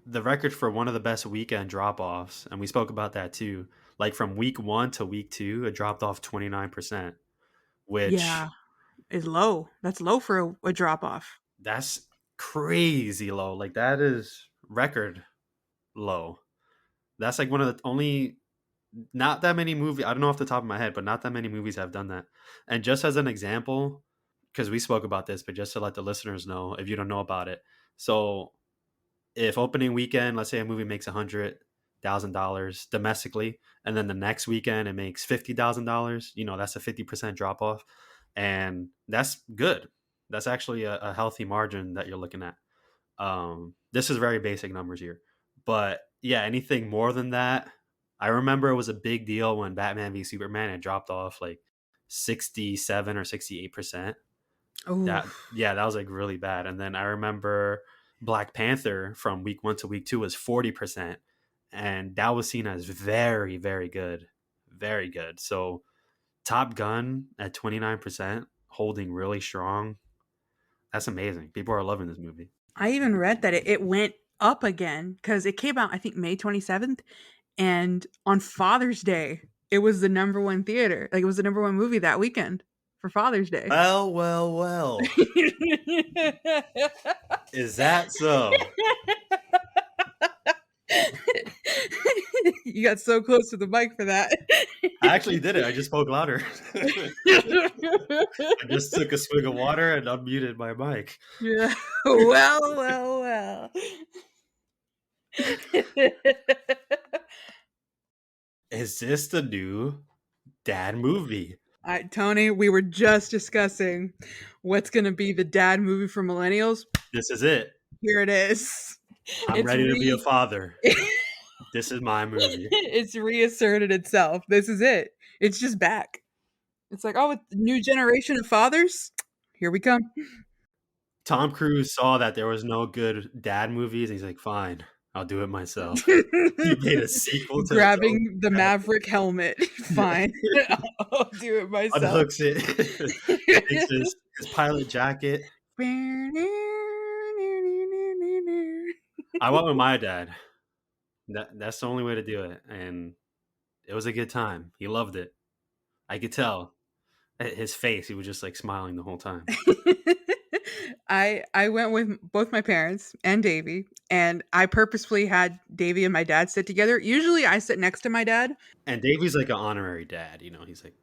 the record for one of the best weekend drop offs. And we spoke about that too. Like from week 1 to week 2, it dropped off 29%, which Yeah, it's low. That's low for a drop off. that's crazy low. Like that is record low. That's like one of the only not that many movies. I don't know off the top of my head, but not that many movies have done that. And just as an example, because we spoke about this, but just to let the listeners know if you don't know about it. So if opening weekend, let's say a movie makes $100,000 domestically, and then the next weekend it makes $50,000, that's a 50% drop off, and that's good. That's actually a healthy margin that you're looking at. This is very basic numbers here, but yeah, anything more than that, I remember it was a big deal when Batman v Superman it dropped off like 67 or 68%. Oh, That was like really bad. And then I remember Black Panther from week 1 to week 2 was 40%, and that was seen as very very good, very good. So Top Gun at 29%, holding really strong. That's amazing. People are loving this movie. I even read that it went up again because it came out, I think, May 27th. And on Father's Day, it was the number one theater. Like, it was the number one movie that weekend for Father's Day. Well, well, well. Is that so? You got so close to the mic for that. I actually did it. I just spoke louder. I just took a swig of water and unmuted my mic. Yeah. Well, well, well. Is this the new dad movie? Tony, we were just discussing what's going to be the dad movie for millennials. This is it. Here it is. I'm It's ready to be a re father. This is my movie. it's reasserted itself. This is it. It's just back. It's like, oh, it's a new generation of fathers. Here we come. Tom Cruise saw that there was no good dad movies, and he's like, "Fine, I'll do it myself." He made a sequel to his own. Grabbing the Maverick helmet. Fine. I'll do it myself. Unhooks it, takes his pilot jacket. I went with my dad. That's the only way to do it, and it was a good time. He loved it. I could tell his face. He was just like smiling the whole time. I went with both my parents and Davy, and I purposefully had Davy and my dad sit together. Usually, I sit next to my dad. And Davey's like an honorary dad. He's like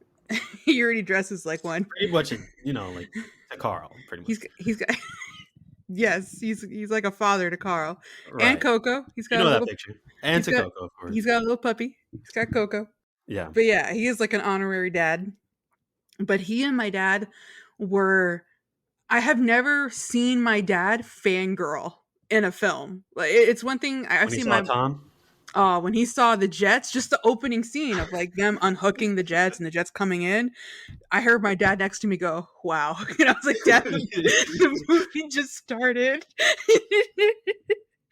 He already dresses like one. pretty much like a Carl, pretty much. He's got yes, he's like a father to Carl and Right. Coco. He's You got a know that little picture. And he's to got Coco, of course. he's got a little puppy. He's got Coco. Yeah. But yeah, he is like an honorary dad. But he and my dad were I have never seen my dad fangirl in a film. Like it's one thing I've When he seen saw my Tom, when he saw the jets, just the opening scene of like them unhooking the jets and the jets coming in. I heard my dad next to me go, "Wow!" And I was like, "Dad, the movie just started."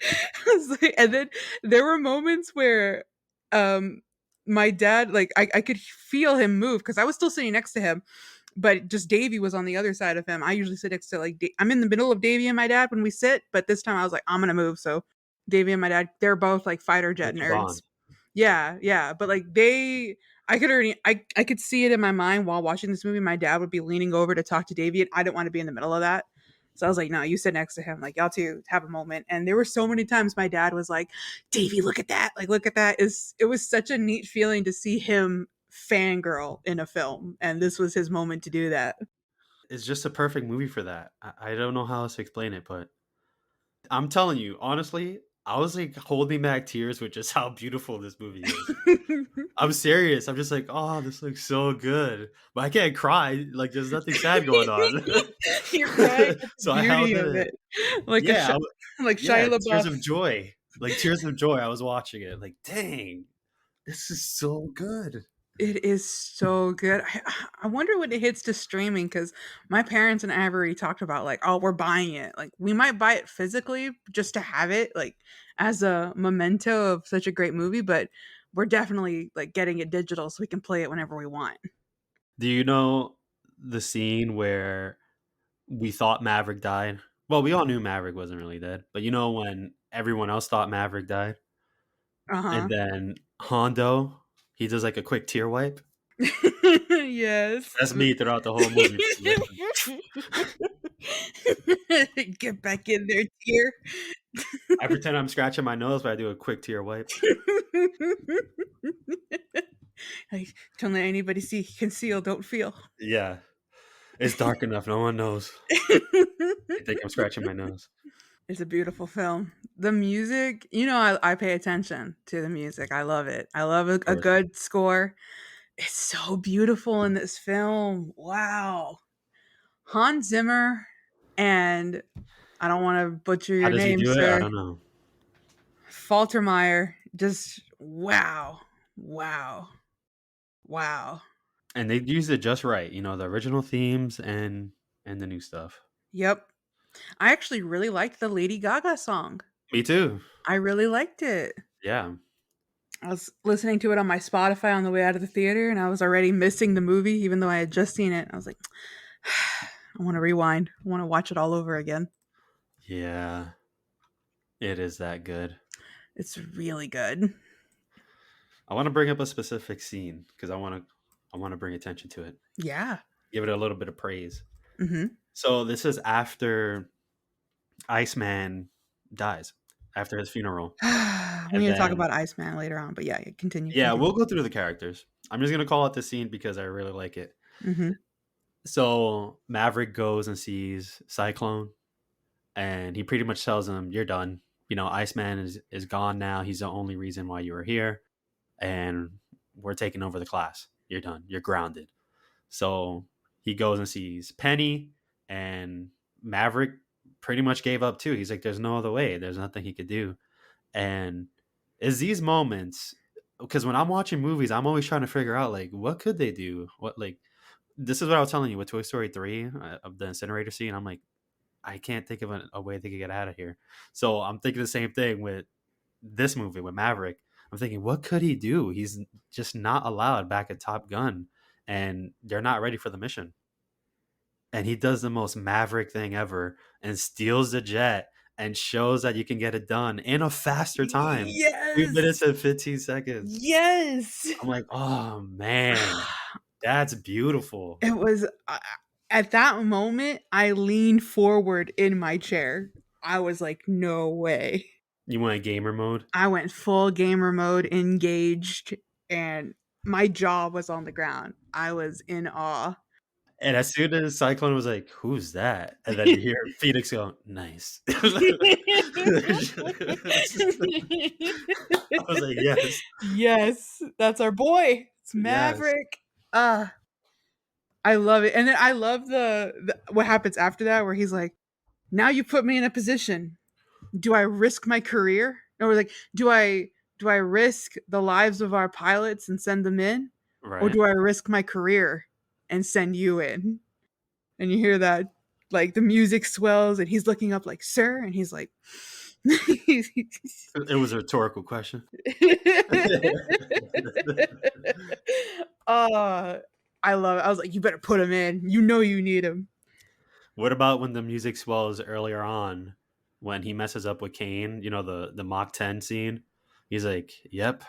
I was like, and then there were moments where, my dad, like, I could feel him move because I was still sitting next to him, but just Davy was on the other side of him. I usually sit next to like I'm in the middle of Davy and my dad when we sit, but this time I was like, I'm gonna move. So Davy and my dad, they're both like fighter jet that's your nerds. bond. Yeah, yeah, but like I could already, I could see it in my mind while watching this movie. My dad would be leaning over to talk to Davy, and I didn't want to be in the middle of that. So I was like, no, you sit next to him. Like, y'all two have a moment. And there were so many times my dad was like, Davy, look at that. Like, look at that. It was such a neat feeling to see him fangirl in a film. And this was his moment to do that. It's just a perfect movie for that. I don't know how else to explain it, but I'm telling you, honestly, I was like holding back tears with just how beautiful this movie is. I'm serious. I'm just like, oh, this looks so good, but I can't cry. Like, there's nothing sad going on. You're crying at the So I beauty held of it. it. Like Yeah, like yeah, Shia tears LaBeouf. of joy, like tears of joy. I was watching it, like, dang, this is so good. It is so good. I wonder when it hits to streaming because my parents and I have already talked about like, oh, we're buying it. Like we might buy it physically just to have it like as a memento of such a great movie, but we're definitely like getting it digital so we can play it whenever we want. Do you know the scene where we thought Maverick died? Well, we all knew Maverick wasn't really dead, but you know when everyone else thought Maverick died, and Uh-huh. then Hondo, he does like a quick tear wipe. Yes. That's me throughout the whole movie. Like, Get back in there, dear. I pretend I'm scratching my nose, but I do a quick tear wipe. Like, don't let anybody see. Conceal, don't feel. Yeah, it's dark enough; no one knows. I think I'm scratching my nose. It's a beautiful film. The music, I pay attention to the music. I love it. I love Of a course. good score. It's so beautiful in this film. Wow. Hans Zimmer and I don't want to butcher How your does he name, do it? I sir. don't know. Faltermeyer. Just wow. Wow. Wow. And they used it just right. The original themes and the new stuff. Yep. I actually really liked the Lady Gaga song. Me too. I really liked it. Yeah. I was listening to it on my Spotify on the way out of the theater, and I was already missing the movie, even though I had just seen it. I was like, I want to rewind. I want to watch it all over again. Yeah. It is that good. It's really good. I want to bring up a specific scene because I want to bring attention to it. Yeah. Give it a little bit of praise. Mm-hmm. So this is after Iceman dies, after his funeral. We And need to talk then about Iceman later on, but yeah, continue. yeah, Continue. we'll go through the characters. I'm just gonna call it the scene because I really like it. Mm-hmm. So Maverick goes and sees Cyclone, and he pretty much tells him, "You're done. Iceman is gone now. He's the only reason why you were here, and we're taking over the class. You're done. You're grounded. So he goes and sees Penny, and Maverick pretty much gave up too. He's like, there's no other way. There's nothing he could do. And is these moments, because when I'm watching movies, I'm always trying to figure out like what could they do? What like this is what I was telling you with Toy Story 3 of the incinerator scene. I'm like, I can't think of a way they could get out of here. So I'm thinking the same thing with this movie with Maverick. I'm thinking, what could he do? He's just not allowed back at Top Gun, and they're not ready for the mission. And he does the most Maverick thing ever and steals the jet and shows that you can get it done in a faster time, 3 minutes Yes. and 15 seconds. Yes. I'm like, oh man, that's beautiful. It was at that moment I leaned forward in my chair. I was like, "No way." You went gamer mode, I went full gamer mode, engaged, and my jaw was on the ground. I was in awe. and as soon as Cyclone was like, "Who's that?" and then you hear Phoenix go, "Nice." I was like, "Yes, Yes, that's our boy. It's yes." Maverick. I love it. And then I love the what happens after that where he's like, "Now you put me in a position. Do I risk my career?" Or like, "Do I risk the lives of our pilots and send them in? Or Right. do I risk my career and send you in?" And you hear that like the music swells and he's looking up like, "Sir?" And he's like It was a rhetorical question. uh I love it. I was like, "You better put him in. You know you need him." What about when the music swells earlier on when he messes up with Kane, the Mach 10 scene? He's like, "Yep,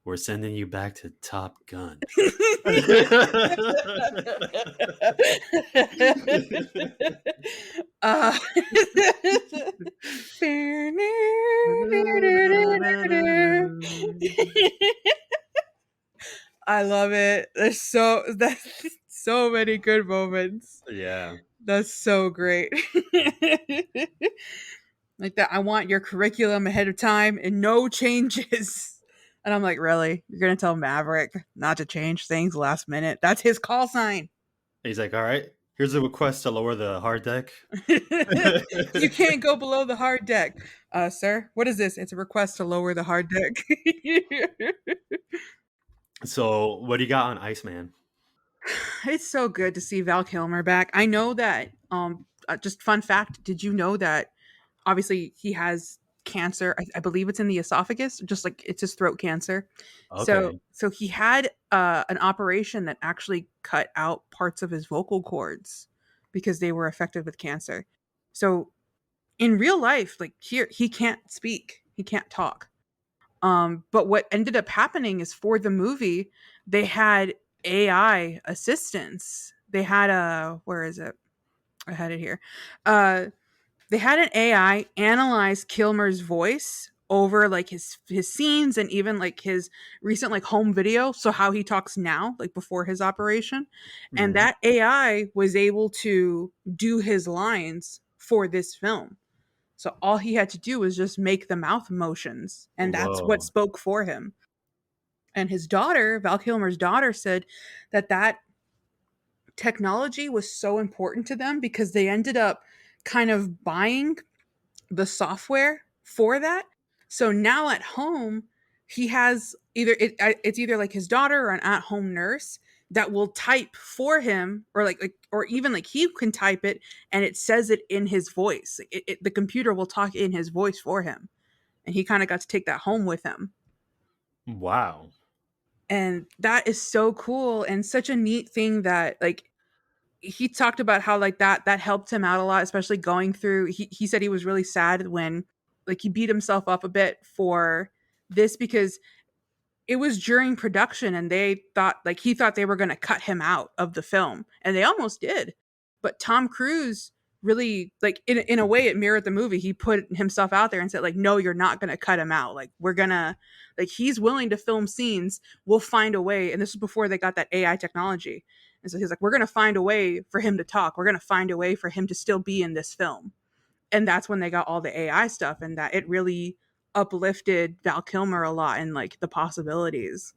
we're sending you back to Top Gun." uh, I love it. That's so many good moments. Yeah. That's so great. Like that, I want your curriculum ahead of time and no changes. And I'm like, really? You're gonna tell Maverick not to change things last minute? That's his call sign. He's like, "All right, here's a request to lower the hard deck." You can't go below the hard deck. Sir, what is this? It's a request to lower the hard deck. So, what do you got on Iceman? It's so good to see Val Kilmer back. I know that just fun fact, did you know that obviously he has cancer. I believe it's in the esophagus, just like it's his throat cancer. So Okay. so he had an operation that actually cut out parts of his vocal cords because they were affected with cancer. So in real life, like here, he can't speak, he can't talk. But what ended up happening is for the movie, they had AI assistants. They had a where is it? I had it here. Uh, they had an AI analyze Kilmer's voice over like his scenes and even like his recent like home video, so how he talks now, like before his operation. And Mhm. that AI was able to do his lines for this film. So all he had to do was just make the mouth motions, and that's what Whoa. spoke for him. And his daughter, Val Kilmer's daughter, said that technology was so important to them because they ended up kind of buying the software for that. So now at home, he has it's either like his daughter or an at home nurse that will type for him, or like or even like he can type it and it says it in his voice. The computer will talk in his voice for him, and he kind of got to take that home with him. Wow. And that is so cool and such a neat thing that like he talked about how like that helped him out a lot, especially going through he said he was really sad when like he beat himself up a bit for this because it was during production and they thought like he thought they were going to cut him out of the film and they almost did. But Tom Cruise really like in a way it mirrored the movie. He put himself out there and said like, no, you're not going to cut him out. Like we're going to like he's willing to film scenes. We'll find a way. And this was before they got that AI technology. And so he's like, we're going to find a way for him to talk. We're going to find a way for him to still be in this film. And that's when they got all the AI stuff and that it really uplifted Val Kilmer a lot and like the possibilities.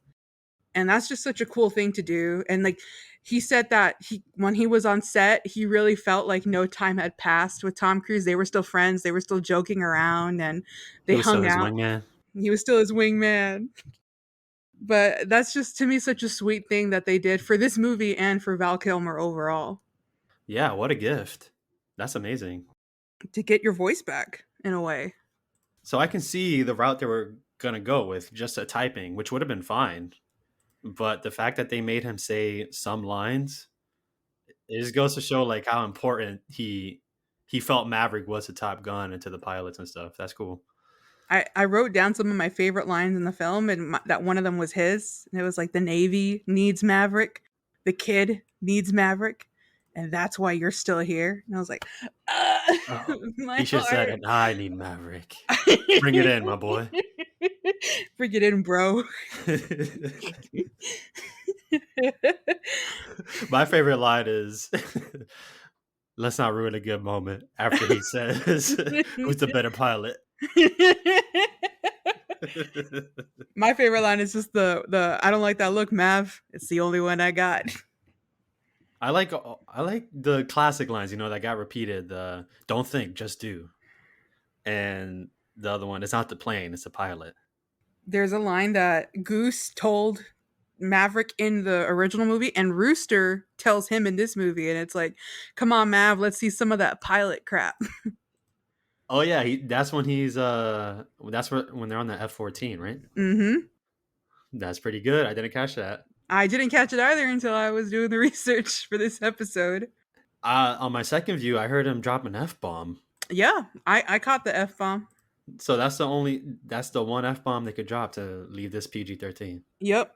And that's just such a cool thing to do. And like he said that he when he was on set, he really felt like no time had passed with Tom Cruise. They were still friends, they were still joking around and He they was still hung his out. wingman. He was still his wingman. But that's just to me such a sweet thing that they did for this movie and for Val Kilmer overall, Yeah, what a gift. That's amazing. to get your voice back in a way. So I can see the route they were gonna go with just a typing, which would have been fine. But the fact that they made him say some lines, it just goes to show like how important he felt Maverick was to Top Gun and to the pilots and stuff. That's cool. I wrote down some of my favorite lines in the film, and that one of them was his. And it was like, the Navy needs Maverick, the kid needs Maverick, and that's why you're still here. And I was like, Oh, he my should have said, heart. "And I need Maverick." Bring it in, my boy. Bring it in, bro. My favorite line is, "Let's not ruin a good moment." After he says, "Who's the better pilot?" My favorite line is just the I don't like that look, Mav. It's the only one I got. I like the classic lines, that got repeated. The "Don't think, just do," and the other one, "It's not the plane, it's the pilot." There's a line that Goose told Maverick in the original movie, and Rooster tells him in this movie, and it's like, "Come on, Mav, let's see some of that pilot crap." Oh yeah, that's when when they're on the F-14, right? Mm-hmm. That's pretty good. I didn't catch that. I didn't catch it either until I was doing the research for this episode. On my second view, I heard him drop an F bomb. Yeah, I caught the F bomb. So that's the one F bomb they could drop to leave this PG-13. Yep.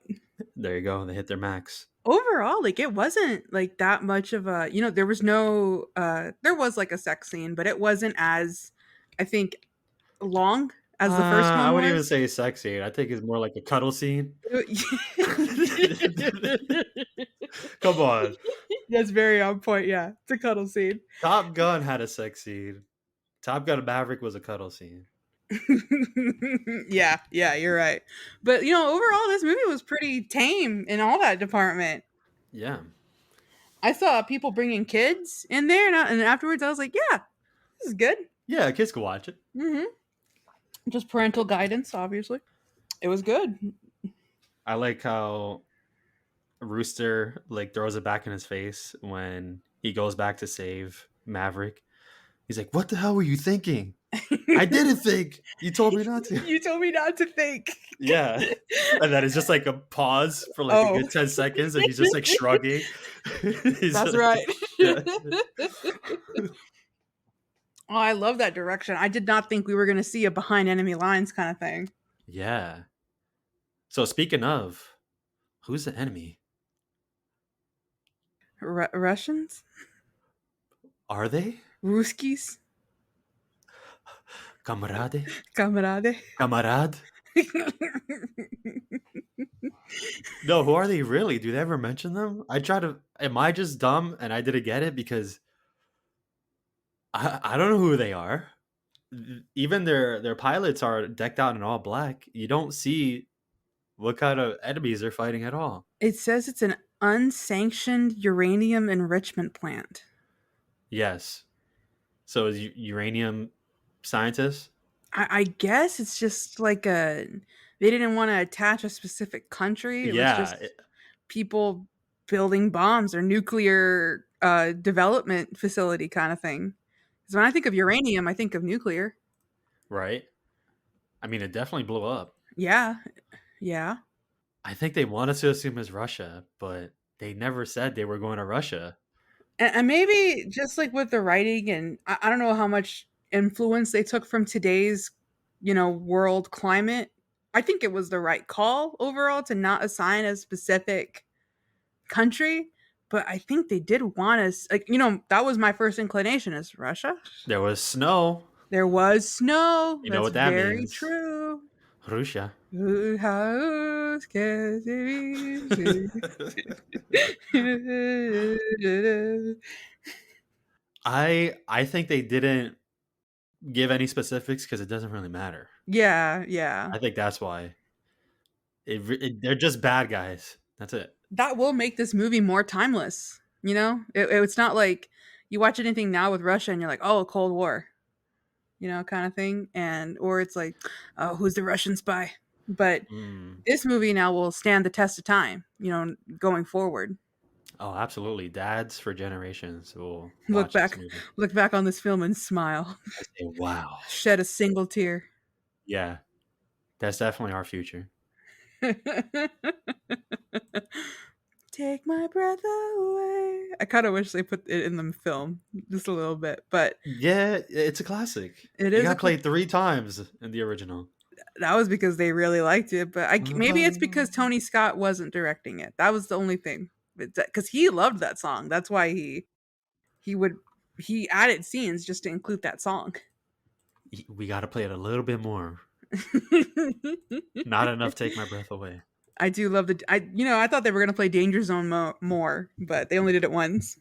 There you go. They hit their max. Overall, like it wasn't like that much of a, there was no there was like a sex scene, but it wasn't as, I think, long as the first I one wouldn't even was. say sex scene. I think it's more like a cuddle scene. Come on. That's very on point. Yeah, it's a cuddle scene. Top Gun had a sex scene. Top Gun Maverick was a cuddle scene. Yeah, yeah, you're right. But overall, this movie was pretty tame in all that department. Yeah. I saw people bringing kids in there, and afterwards, I was like, yeah, this is good. Yeah, kids could watch it. Hmm. Just parental guidance, obviously. It was good. I like how Rooster like throws it back in his face when he goes back to save Maverick. He's like, "What the hell were you thinking? I didn't think. You told me not to." You told me not to think. Yeah. And then it's just like a pause for like a Oh, good 10 seconds and he's just like shrugging. He's that's like, right. yeah. Oh, I love that direction. I did not think we were going to see a behind enemy lines kind of thing. Yeah. So speaking of, who's the enemy? Russians? Are they? Ruskies? Camarade? Camarade? Camarade? No, who are they really? Do they ever mention them? Am I just dumb and I didn't get it because I don't know who they are. Even their pilots are decked out in all black. You don't see what kind of enemies they're fighting at all. It says it's an unsanctioned uranium enrichment plant. Yes. So is uranium scientists? I guess it's just like they didn't want to attach a specific country. It was Yeah, just people building bombs or nuclear development facility kind of thing. Because when I think of uranium, I think of nuclear. right. I mean, it definitely blew up. Yeah, yeah. I think they wanted to assume it's Russia, but they never said they were going to Russia. And maybe just like with the writing, and I don't know how much influence they took from today's, world climate. I think it was the right call overall to not assign a specific country, but I think they did want us, like, that was my first inclination, is Russia. There was snow. There was snow. You know That's what that very means? true. Russia. How can it be? I think they didn't give any specifics because it doesn't really matter. Yeah, yeah. I think that's why. They're just bad guys. That's it. That will make this movie more timeless. It's not like you watch anything now with Russia and you're like, oh, Cold War, kind of thing, and or it's like, oh, who's the Russian spy? But Mm. this movie now will stand the test of time, going forward. Oh, absolutely. Dads for generations will Look watch this back, movie look back on this film and smile, and say, "Wow, shed a single tear. yeah, that's definitely our future." Take my breath away. I kind of wish they put it in the film just a little bit, but Yeah, it's a classic. it It is got played 3 times in the original. that was because they really liked it. But maybe it's because Tony Scott wasn't directing it. That was the only thing, because he loved that song. That's why he would he added scenes just to include that song. We gotta play it a little bit more. Not enough Take My Breath Away. I do love I thought they were gonna play Danger Zone more, but they only did it once.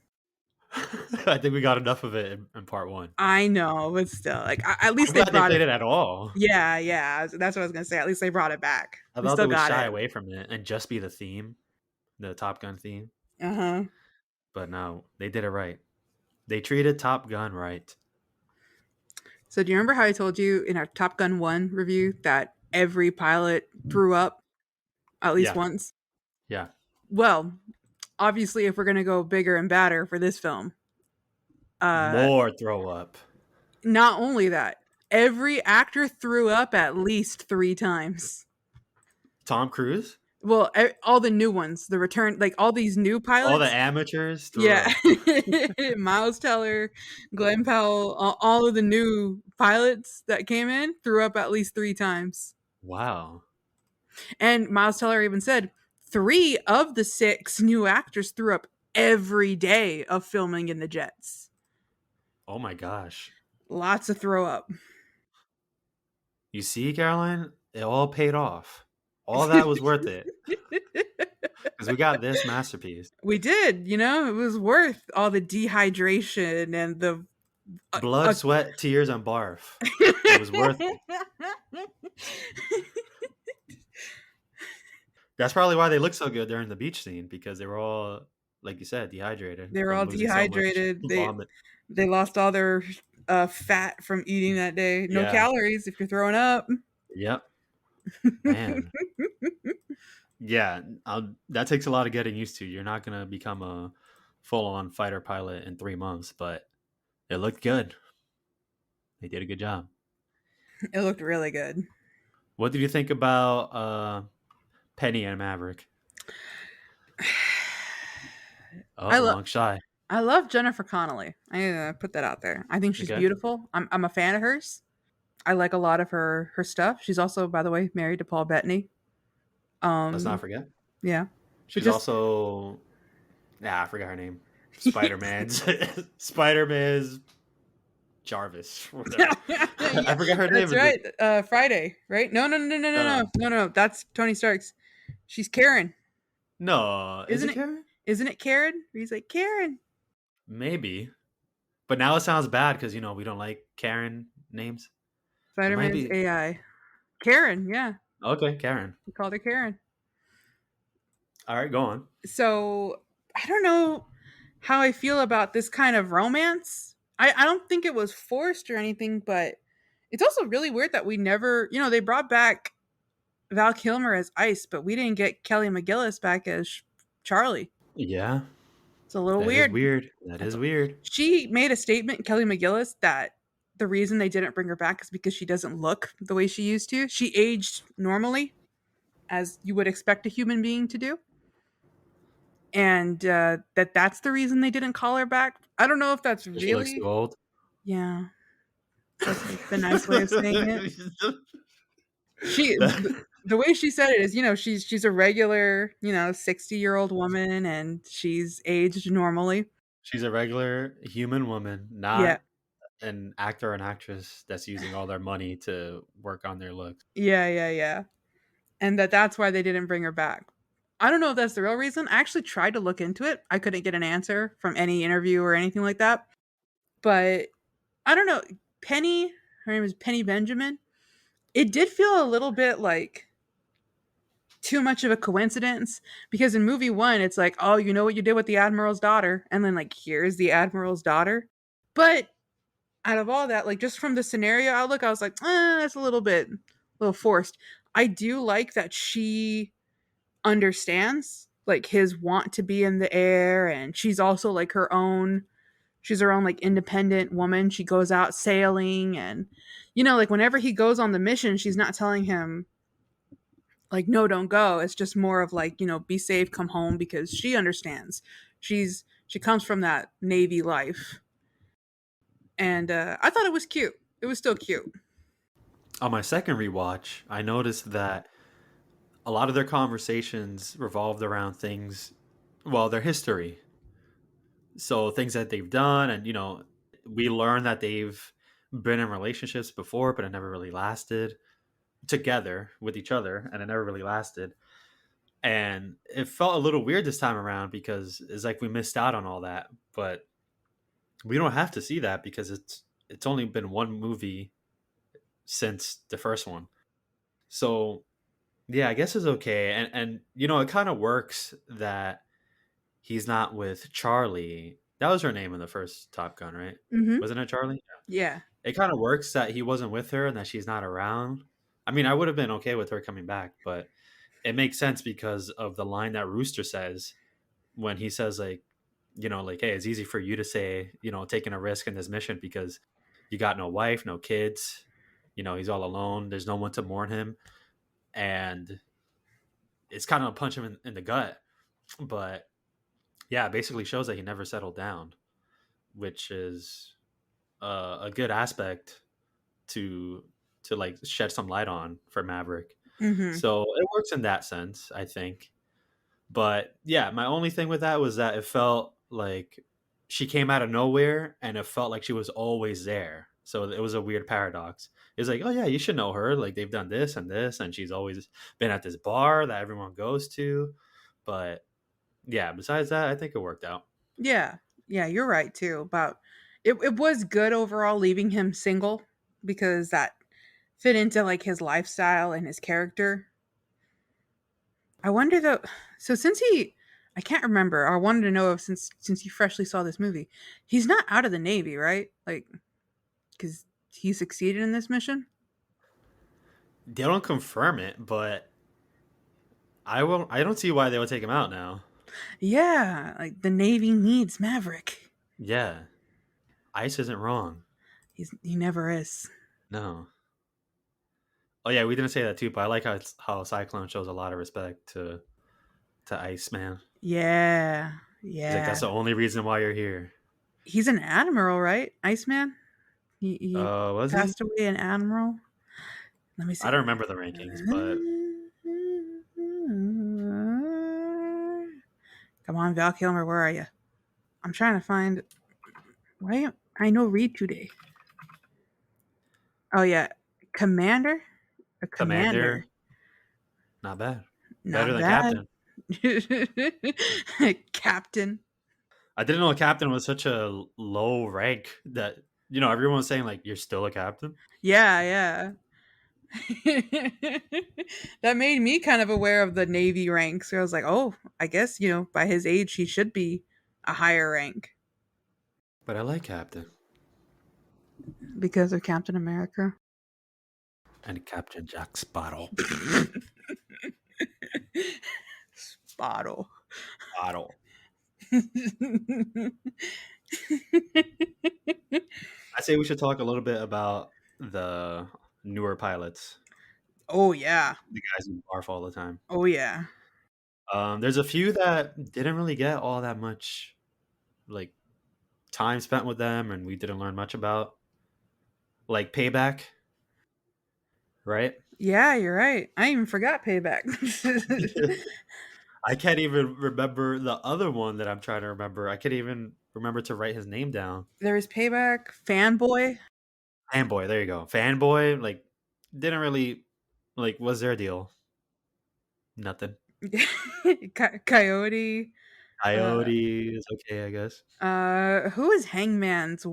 I think we got enough of it in part 1. I know, but still, like at I'm least they glad they brought played it. it at all. Yeah, yeah, that's what I was gonna say. At least they brought it back. I We thought they still would got shy it. away from it and just be the theme, the Top Gun theme, Uh huh. but no, they did it right. They treated Top Gun right. So do you remember how I told you in our Top Gun 1 review that every pilot threw up at least Yeah, once? yeah. Well, obviously, if we're gonna go bigger and badder for this film, uh, More throw up. not only that, every actor threw up at least 3 times. Tom Cruise? Well, all the new ones, the return, like all these new All the pilots. amateurs threw Yeah, up. Miles Teller, Glenn Powell, all of the new pilots that came in threw up at least 3 times. Wow. And Miles Teller even said 3 of the 6 new actors threw up every day of filming in the jets. Oh my gosh. Lots of throw up. You see, Caroline? It all paid off. All that was worth it because we got this masterpiece. We did, it was worth all the dehydration and the. Blood, Uh, sweat, tears, and barf. It was worth it. That's probably why they look so good during the beach scene because they were all, like you said, dehydrated they were all from losing so much dehydrated. vomit. They lost all their fat from eating that day. No Yeah. calories if you're throwing up. Yep. Man. Yeah. That takes a lot of getting used to. You're not going to become a full on fighter pilot in 3 months, but it looked good. They did a good job. It looked really good. What did you think about Penny and Maverick? Oh, I love long shy. I love Jennifer Connelly. I put that out there. I think she's Okay. beautiful. I'm a fan of hers. I like a lot of her stuff. She's also, by the way, married to Paul Bettany. Let's not Um, forget. yeah, but She's just also, I forgot her name. Spider-Man's Spider-Man's Jarvis. Whatever. yeah, I forgot her name. that's right. Friday, right? No, no, no, no, no, Uh, no, no, no. That's Tony Stark's. She's Karen, no, is isn't it it? Karen? Isn't it Karen? He's like Karen. Maybe, but now it sounds bad because we don't like Karen names. It Spider might Man's be AI. Karen, yeah, okay. Karen. we called her Karen. All right, go on. So I don't know how I feel about this kind of romance. I don't think it was forced or anything, but it's also really weird that we never, they brought back Val Kilmer as Ice, but we didn't get Kelly McGillis back as Charlie. Yeah, It's a little that is weird. weird. That That's is weird. She made a statement, Kelly McGillis, that the reason they didn't bring her back is because she doesn't look the way she used to. She aged normally, as you would expect a human being to do, and that's the reason they didn't call her back. I don't know if that's She looks too really, old. yeah, that's the nice way of saying it. She the way she said it is, she's a regular, 60-year-old woman, and she's aged normally. She's a regular human woman, Yeah, not an actor or an actress that's using all their money to work on their looks. yeah, yeah, yeah, and that's why they didn't bring her back. I don't know if that's the real reason. I actually tried to look into it. I couldn't get an answer from any interview or anything like that. But I don't know. Penny, her name is Penny Benjamin. It did feel a little bit like too much of a coincidence, because in movie 1 it's like, "Oh, you know what you did with the admiral's daughter?" And then like, "Here's the admiral's daughter." But out of all that, like just from the scenario outlook, I was like, that's a little forced. I do like that she understands like his want to be in the air, and she's also like she's her own like independent woman. She goes out sailing, and like whenever he goes on the mission, she's not telling him like, no, don't go. It's just more of like, be safe, come home, because she understands. She comes from that Navy life. And I thought it was cute. It was still cute. On my second rewatch, I noticed that a lot of their conversations revolved around things, well, their history. So things that they've done, and we learn that they've been in relationships before, but it never really lasted together with each other, and it never really lasted. And it felt a little weird this time around because it's like we missed out on all that. But we don't have to see that because it's only been one movie since the first one. So yeah, I guess it's okay. And it kind of works that he's not with Charlie. That was her name in the first Top Gun, right? Mm-hmm. Wasn't it Charlie? Yeah. It kind of works that he wasn't with her and that she's not around. I mean, I would have been okay with her coming back, but it makes sense because of the line that Rooster says when he says like, hey, it's easy for you to say, taking a risk in this mission because you got no wife, no kids, he's all alone. There's no one to mourn him. And it's kind of a punch him in the gut. But yeah, it basically shows that he never settled down, which is a good aspect to like shed some light on for Maverick. Mm-hmm. So it works in that sense, I think. But yeah, my only thing with that was that it felt like she came out of nowhere and it felt like she was always there. So it was a weird paradox. It's like, oh yeah, you should know her. Like they've done this and this, and she's always been at this bar that everyone goes to. But yeah, besides that, I think it worked out. Yeah. Yeah, you're right too. About it was good overall leaving him single, because that fit into like his lifestyle and his character. I wonder though, so since I can't remember. I wanted to know if since you freshly saw this movie, he's not out of the Navy, right? Like, because he succeeded in this mission. They don't confirm it, but I don't see why they would take him out now. Yeah, like the Navy needs Maverick. Yeah. Ice isn't wrong. He never is. No. Oh yeah, we didn't say that too, but I like how Cyclone shows a lot of respect to Iceman. Yeah, He's like, yeah. that's the only reason why you're here. He's an admiral, right? Iceman. He Was he? passed away an admiral. Let me I see. don't remember the rankings, but Come on, Val Kilmer, where are you? I'm trying to find. Why? I know read today. Oh yeah, commander. A Commander, commander. not bad. Better Not than bad. Captain. Captain. I didn't know a captain was such a low rank that everyone was saying like you're still a captain. Yeah, yeah. That made me kind of aware of the Navy ranks. So I was like, oh, I guess, by his age, he should be a higher rank But I like Captain because of Captain America. and Captain Jack Sparrow. Bottle. Bottle. I say we should talk a little bit about the newer pilots, Oh, yeah. the guys who barf all the time. Oh, yeah. There's a few that didn't really get all that much like time spent with them, and we didn't learn much about, like Payback, right? Yeah, you're right. I even forgot Payback. I can't even remember the other one that I'm trying to remember. I can't even remember to write his name down. There was Payback, Fanboy. Fanboy, there you go. Fanboy, like, didn't really, like, what's their deal? Nothing. Coyote. Uh, Coyote is okay, I guess. who is Hangman's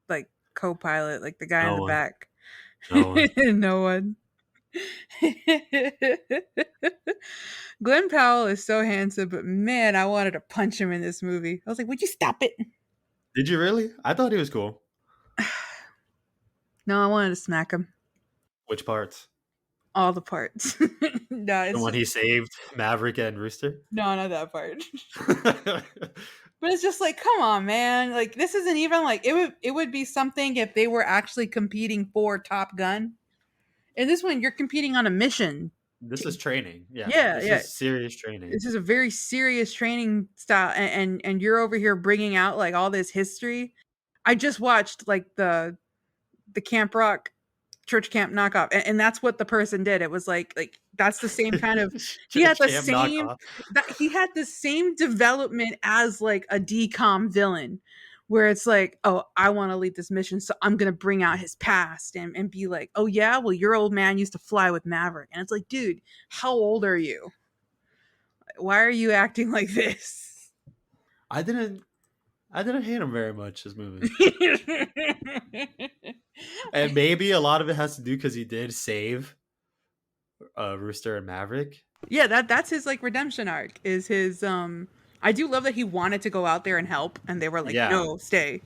like co-pilot, like the guy in No the one. back? No one. No one. Glenn Powell is so handsome, but man, I wanted to punch him in this movie. I was like, "Would you stop it?" Did you really? I thought he was cool. No, I wanted to smack him. Which parts? All the parts. No, The it's one just he saved Maverick and Rooster? no, not that part. But it's just like, come on, man. Like this isn't even like it would be something if they were actually competing for Top Gun. In this one, you're competing on a mission. This is training. Yeah, Yeah, this yeah. is serious training. This is a very serious training style, and you're over here bringing out like all this history. I just watched like the Camp Rock church camp knockoff, and that's what the person did. It was like that's the same kind of he had Church the cam same knockoff. that he had the same development as like a decom villain where it's like, oh, I want to lead this mission, so I'm gonna bring out his past and be like, oh yeah, well your old man used to fly with Maverick, and it's like, dude, how old are you? Why are you acting like this? I didn't hate him very much this movie. And maybe a lot of it has to do because he did save Rooster and Maverick. Yeah, that's his like redemption arc is his I do love that he wanted to go out there and help and they were like, Yeah. "No, stay."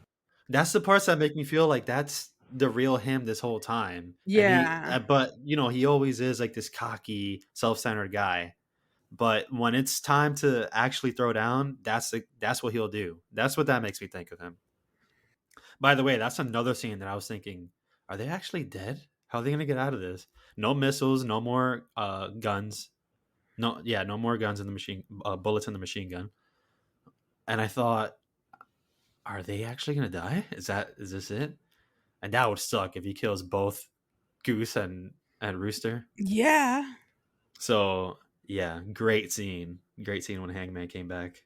That's the parts that make me feel like that's the real him this whole time. And Yeah. but he always is like this cocky, self-centered guy. But when it's time to actually throw down, that's what he'll do. That's what that makes me think of him. By the way, that's another scene that I was thinking, are they actually dead? How are they going to get out of this? No missiles, no more guns. No, yeah, no more guns in the machine, bullets in the machine gun. And I thought, are they actually going to die? Is this it? And that would suck if he kills both Goose and Rooster. Yeah. So yeah, great scene when Hangman came back.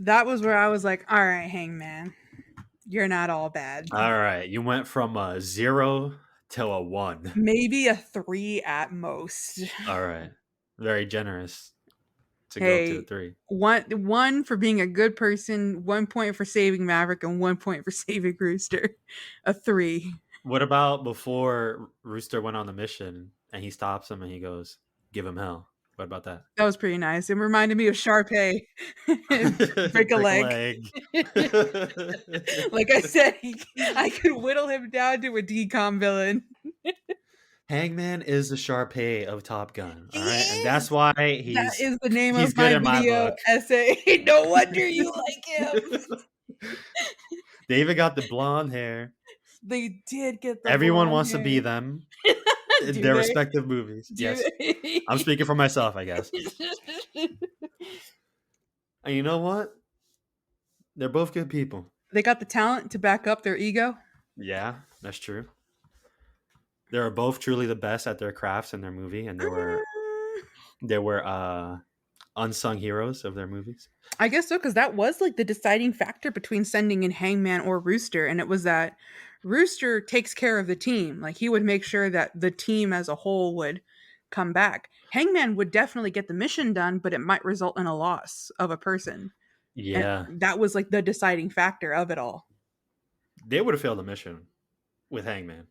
That was where I was like, "All right, Hangman. You're not all bad. All right, you went from a 0 to a 1. Maybe a 3 at most." All right, very generous to go up to a Hey, 3. one for being a good person, 1 point for saving Maverick, and 1 point for saving Rooster. A 3. What about before Rooster went on the mission and he stops him and he goes, "Give him hell"? What about that? That was pretty nice. It reminded me of Sharpay. Break a Break a leg. leg. Like I said, I could whittle him down to a decom villain. Hangman is the Sharpay of Top Gun. He All right, and is. that's why That is the name he's of good my in my video book. essay. No wonder you like him. They even got the blonde hair. They did get the Everyone blonde wants to be hair. them in Do their they? respective movies. Do Yes, they? I'm speaking for myself, I guess. And you know what? They're both good people. They got the talent to back up their ego. Yeah, that's true. They were both truly the best at their crafts in their movie, and they were unsung heroes of their movies. I guess so, because that was like the deciding factor between sending in Hangman or Rooster, and it was that Rooster takes care of the team. Like he would make sure that the team as a whole would come back. Hangman would definitely get the mission done, but it might result in a loss of a person. And Yeah, that was like the deciding factor of it all. they would have failed the mission with Hangman.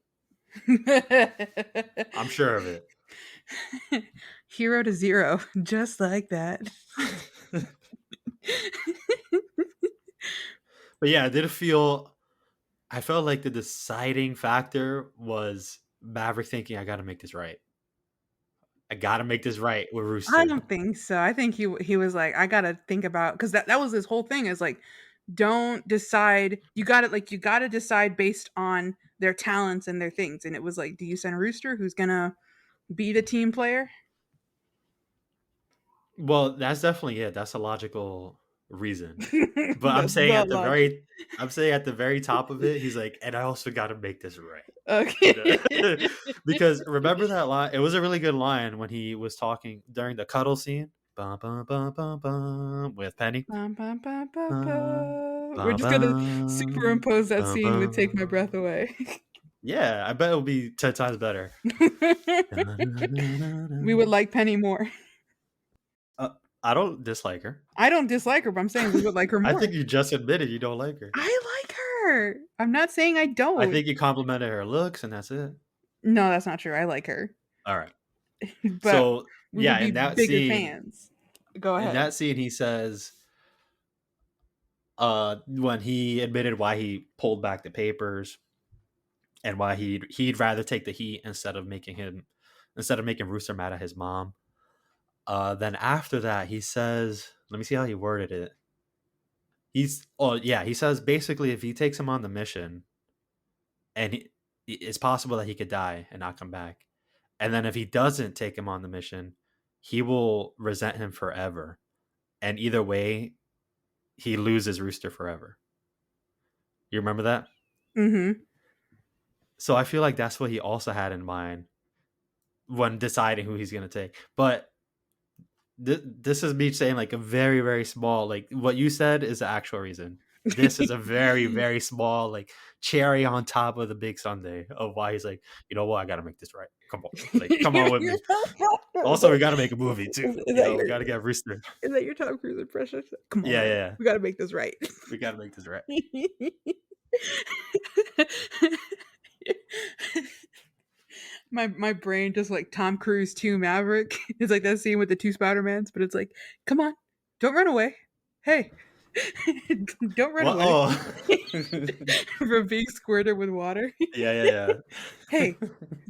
I'm sure of it. Hero to zero, just like that. But yeah, I felt like the deciding factor was Maverick thinking, I got to make this right. I got to make this right with I Rooster. don't think so. I think he was like, I gotta think about because that was his whole thing is like, don't decide. You gotta decide based on their talents and their things. And it was like, do you send Rooster who's gonna be the team player? Well, that's definitely it. That's a logical reason. But The logic. I'm saying at the very top of it, he's like, and I also got to make this right. Okay. Because remember that line? It was a really good line when he was talking during the cuddle scene. Bum, bum, bum, bum, bum, with Penny. Bum, bum, bum, bum, Bum, bum. We're bum, just gonna bum, superimpose that bum, scene with "Take My bum. Breath Away." Yeah, I bet it'll be 10 times better. We would like Penny more. I don't dislike her. I don't dislike her, but I'm saying we would like her I more. think you just admitted you don't like her. I like her. I'm not saying I I don't. think you complimented her looks, and that's it. No, that's not true. I like her. All right. but So we yeah, would be bigger fans. Go in ahead. that scene, he says, when he admitted why he pulled back the papers and why he'd rather take the heat instead of making Rooster mad at his mom. Then after that, he says, let me see how he worded it. He says basically if he takes him on the mission, and it's possible that he could die and not come back. And then if he doesn't take him on the mission, he will resent him forever. And either way, he loses Rooster forever. You remember that? Mm-hmm. So I feel like that's what he also had in mind when deciding who he's going to take. But this is me saying like a very, very small, like what you said is the actual reason. This is a very, very small, like cherry on top of the big sundae of why he's like, you know what, I got to make this right. Come on, like, come on with me. Also, we got to make a movie too. Is You that know, your we got to get Rooster. is that your Tom Cruise impression? Come on, Yeah, man. yeah, yeah. We got to make this right. We got to make this right. My brain just like Tom Cruise 2 Maverick. It's like that scene with the two Spider-Mans, but it's like, come on, don't run away. Hey, don't run Well, away oh, from being squirted with water. yeah, yeah, Hey, yeah.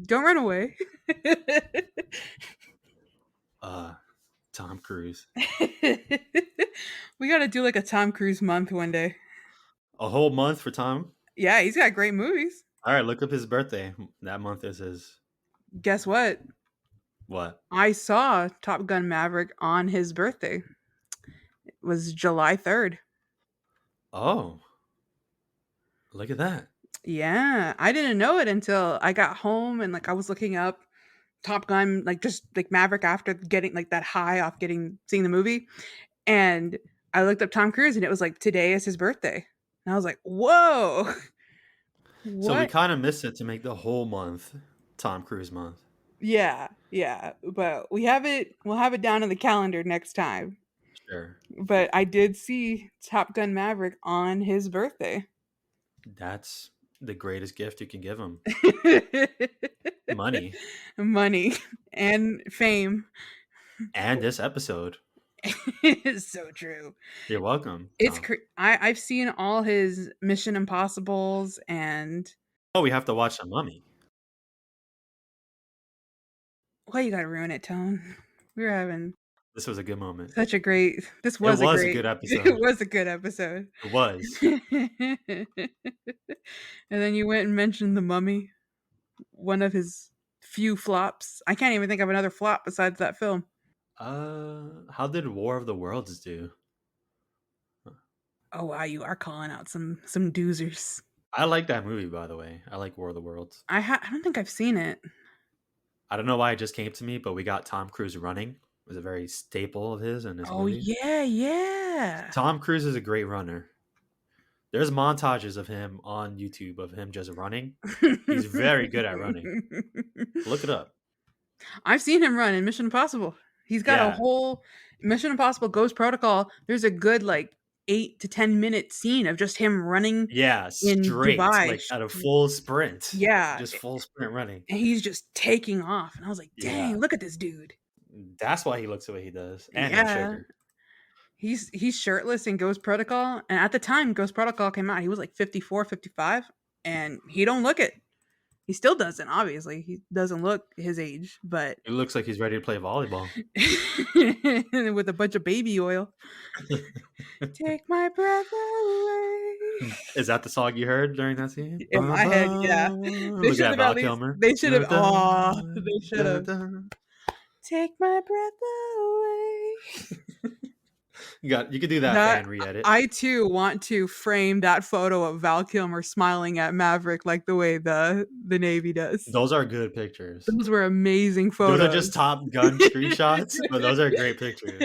don't run away. uh, Tom Cruise. We got to do like a Tom Cruise month one day. A whole month for Tom. Yeah, he's got great movies. All right, look up his birthday. That month is his Guess what? what? I saw Top Gun Maverick on his birthday. It was July 3rd. Oh, look at that. Yeah, I didn't know it until I got home and like I was looking up Top Gun, like just like Maverick after getting like that high off getting seeing the movie, and I looked up Tom Cruise and it was like today is his birthday, and I was like, whoa, So we what? kind of missed it to make the whole month Tom Cruise month. Yeah, yeah, but we have it. We'll have it down in the calendar next time. Sure. But I did see Top Gun Maverick on his birthday. That's the greatest gift you can give him. Money. Money and fame. And this episode. It's so true. You're welcome, It's Tom. I've seen all his Mission Impossibles and Oh, we have to watch The Mummy. why you gotta ruin it, Tone? We were having This was a good moment. such a great. This It was a was a great. good It episode. was a good episode. It was. And then you went and mentioned the Mummy, one of his few flops. I can't even think of another flop besides that film. How did War of the Worlds do? Oh wow, you are calling out some doozers. I like that movie, by the way. I like War of the Worlds. I don't think I've seen it. I don't know why it just came to me, but we got Tom Cruise running. It was a very staple of his in his Oh movies. yeah, yeah. Tom Cruise is a great runner. There's montages of him on YouTube of him just running. He's very good at running. Look it up. I've seen him run in Mission Impossible. He's got a Yeah. whole Mission Impossible Ghost Protocol. There's a good like 8 to 10 minute scene of just him running Yeah, in straight, Dubai. like at a full sprint. Yeah, Just full sprint running. and he's just taking off. And I was like, Yeah. dang, look at this dude. That's why he looks the way he does. And no Yeah. sugar. He's shirtless in Ghost Protocol. And at the time Ghost Protocol came out, he was like 54, 55, and he don't look it. He still doesn't, obviously. He doesn't look his age, but It looks like he's ready to play volleyball. with a bunch of baby oil. Take my breath away. Is that the song you heard during that scene? In my head, yeah. They Look should at have Val at least. Kilmer. They should have. Oh, they should have. Dun. Take my breath away. You could do that That fan re-edit. I too want to frame that photo of Val Kilmer smiling at Maverick like the way the Navy does. Those are good pictures. Those were amazing photos. Those are just Top Gun screenshots, but those are great pictures.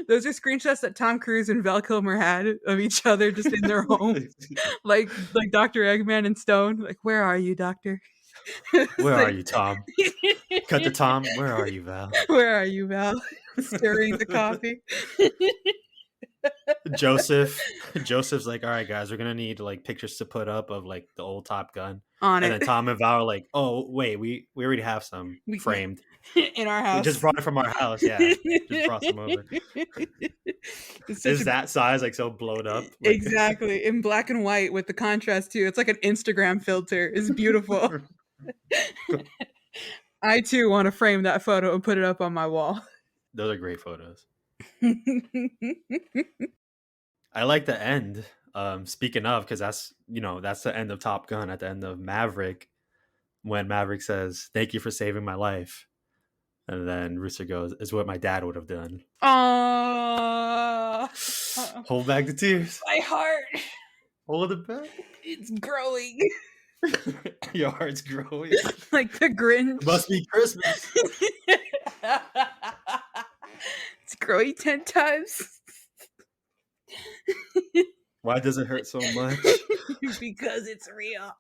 Those are screenshots that Tom Cruise and Val Kilmer had of each other just in their home, like Dr. Eggman and Stone. Like, where are you, Doctor? Where are you, Tom? Cut to Tom. Where are you, Val? Where are you, Val? Stirring the coffee. Joseph's like, all right, guys, we're gonna need like pictures to put up of like the old Top Gun. on And it. then Tom and Val are like, "Oh, wait, we already have some We framed. in our We just house. brought it from our house. Yeah, just brought some over. It's such Is a that size like so blown up? Like, exactly in black and white with the contrast too. It's like an Instagram filter. It's beautiful. I too want to frame that photo and put it up on my wall. those are great photos. I like the end. Speaking of, because that's the end of Top Gun. At the end of Maverick, when Maverick says, "Thank you for saving my life," and then Rooster goes, "It's what my dad would have done." Aww. Hold back the tears. My heart. Hold it back. It's growing. Your heart's growing. Like the It Grinch. must be Christmas. It's growing 10 times. Why does it hurt so much? Because it's real.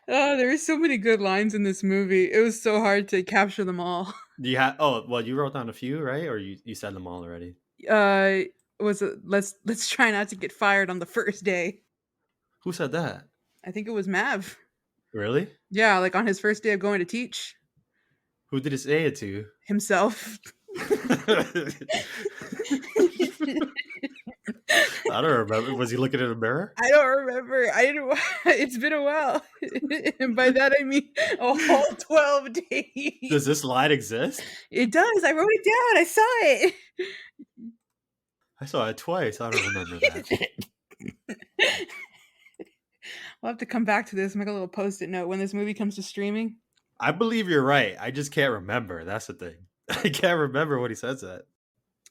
Oh, there were so many good lines in this movie. It was so hard to capture them all. Do you have? Oh, well, you wrote down a few, right? Or you said them all already? Uh was it let's try not to get fired on the first day. Who said that? I think it was Mav. Really? Yeah, like on his first day of going to teach Who did it say it to? himself. I don't remember. Was he looking in a mirror? I don't remember. I didn't. It's been a while, and by that I mean a whole 12 days. Does this line exist? It does. I wrote it down. I saw it. I saw it twice. I don't remember that. We'll have to come back to this. Make a little post-it note when this movie comes to streaming. I believe you're right. I just can't remember. That's the thing. I can't remember what he says that.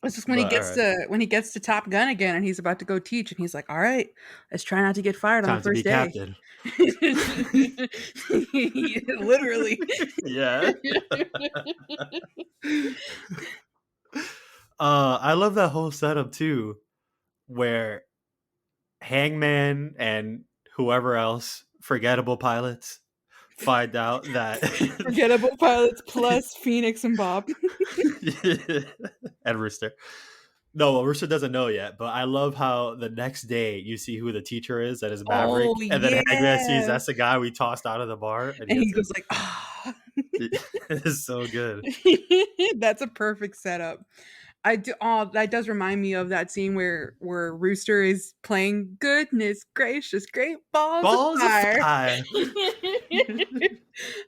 It's just But all right. when he gets to Top Gun again, and he's about to go teach, and he's like, "All right, let's try not to get fired on Time the to be first day." captain. Literally. Yeah. I love that whole setup too, where Hangman and whoever else, forgettable pilots, find out that Forgettable pilots plus Phoenix and Bob. and Rooster. No, well, Rooster doesn't know yet, but I love how the next day you see who the teacher is, that is Maverick, Oh and then Hangman sees yeah. that's the guy we tossed out of the bar, and And he he gets goes like, "Ah." it's so good. That's a perfect setup. I do. Oh, that does remind me of that scene where Rooster is playing. Goodness gracious, great balls of Balls of fire. fire.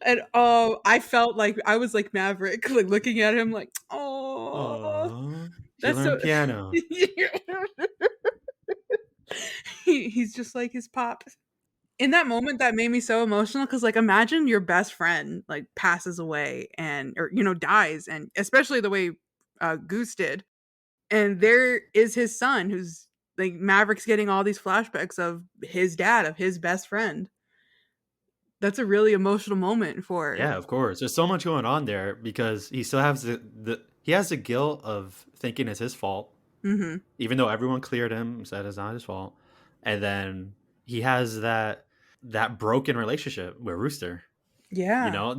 And oh, I felt like I was like Maverick, like looking at him, like, oh, Oh, she that's so. learned piano. He's just like his pop. In that moment, that made me so emotional because, like, imagine your best friend like passes away and or dies, and especially the way Goose did. And there is his son who's like Maverick's getting all these flashbacks of his dad, of his best friend. That's a really emotional moment for. Yeah, of course. There's so much going on there because he still has he has the guilt of thinking it's his fault, Mhm. even though everyone cleared him, said it's not his fault. And then he has that broken relationship with Rooster. Yeah.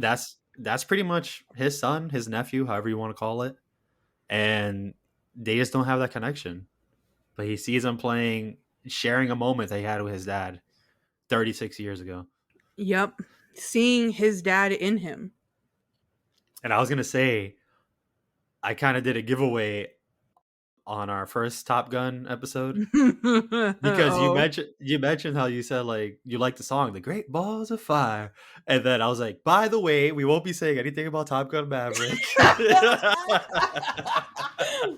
That's pretty much his son, his nephew, however you want to call it. And they just don't have that connection. But he sees him playing, sharing a moment they had with his dad 36 years ago. Yep. Seeing his dad in him. And I was gonna say, I kind of did a giveaway on our first Top Gun episode because Oh. you mentioned how you said like you like the song "The Great Balls of Fire," and then I was like, by the way, we won't be saying anything about Top Gun Maverick.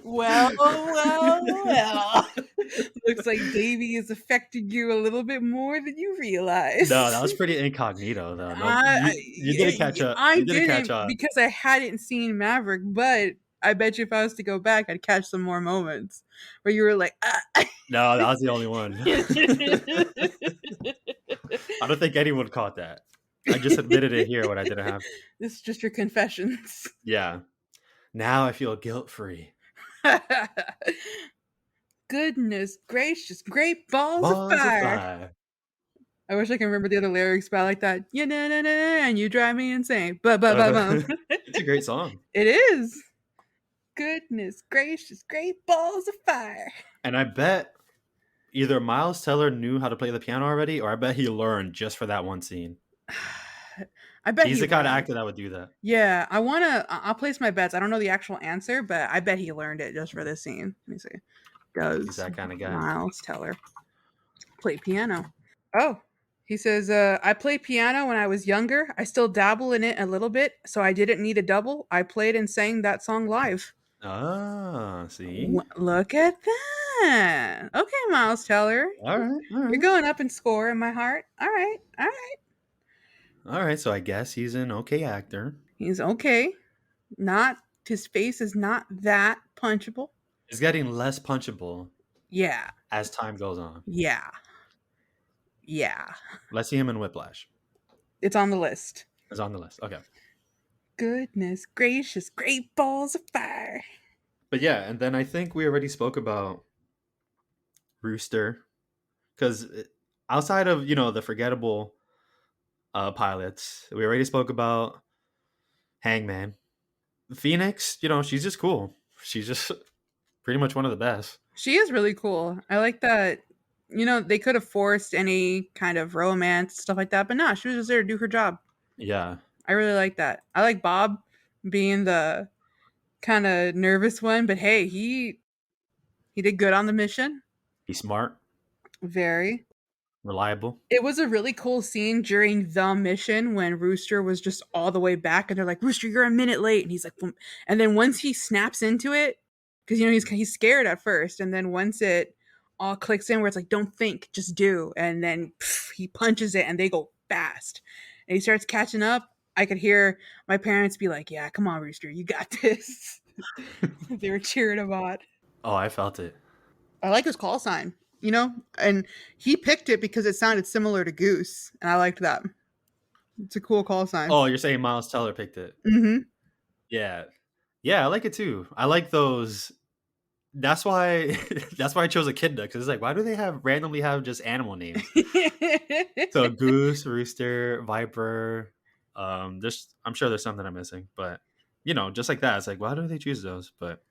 Well, well, well. Looks like Davy is affecting you a little bit more than you realize. No, that was pretty incognito though. No, I you didn't catch up. I You didn't catch didn't on. because I hadn't seen Maverick, but I bet you if I was to go back, I'd catch some more moments where you were like, ah. No, that was the only one. I don't think anyone caught that. I just admitted it here when I didn't have. This is just your confessions. Yeah. Now I feel guilt free. Goodness gracious, great balls Balls of of fire. fire. I wish I can remember the other lyrics, but I like that. Yeah, na na na, and you drive me insane. Ba. It's a great song. It is. Goodness gracious, great balls of fire. And I bet either Miles Teller knew how to play the piano already, or I bet he learned just for that one scene. I bet He's he the kind of learned. actor that would do that. Yeah, I'll place my bets. I don't know the actual answer, but I bet he learned it just for this scene. Let me see. He's Does that kind of guy. Miles Teller play piano? Oh, he says, I played piano when I was younger. I still dabble in it a little bit, so I didn't need a double. I played and sang that song live. Ah, see? Look at that. Okay, Miles Teller. All right, all You're right. going up in score in my heart. All right, all right. All right, so I guess he's an okay actor. He's okay. Not, his face is not that punchable. He's getting less punchable Yeah, as time goes on. yeah, yeah. Let's see him in Whiplash. It's on the list. It's on the list. Okay. Goodness gracious, great balls of fire. But yeah, and then I think we already spoke about Rooster because outside of, the forgettable pilots, we already spoke about Hangman. Phoenix, she's just cool. She's just pretty much one of the best. She is really cool. I like that. They could have forced any kind of romance, stuff like that, but no, she was just there to do her job. Yeah. I really like that. I like Bob being the kind of nervous one, but hey, he did good on the mission. He's smart, Very. reliable. It was a really cool scene during the mission when Rooster was just all the way back, and they're like, "Rooster, you're a minute late," and he's like, "Boom." And then once he snaps into it, because he's scared at first, and then once it all clicks in, where it's like, "Don't think, just do," and then he punches it, and they go fast, and he starts catching up. I could hear my parents be like, "Yeah, come on, Rooster, you got this." They were cheering him on. Oh, I felt it. I like his call sign, and he picked it because it sounded similar to Goose, and I liked that. It's a cool call sign. Oh, you're saying Miles Teller picked it? Mm-hmm. Yeah, yeah, I like it too. I like those. That's why. That's why I chose Echidna because it's like, why do they randomly have just animal names? So goose, rooster, viper. I'm sure there's something I'm missing, but just like that, it's like, why do they choose those? But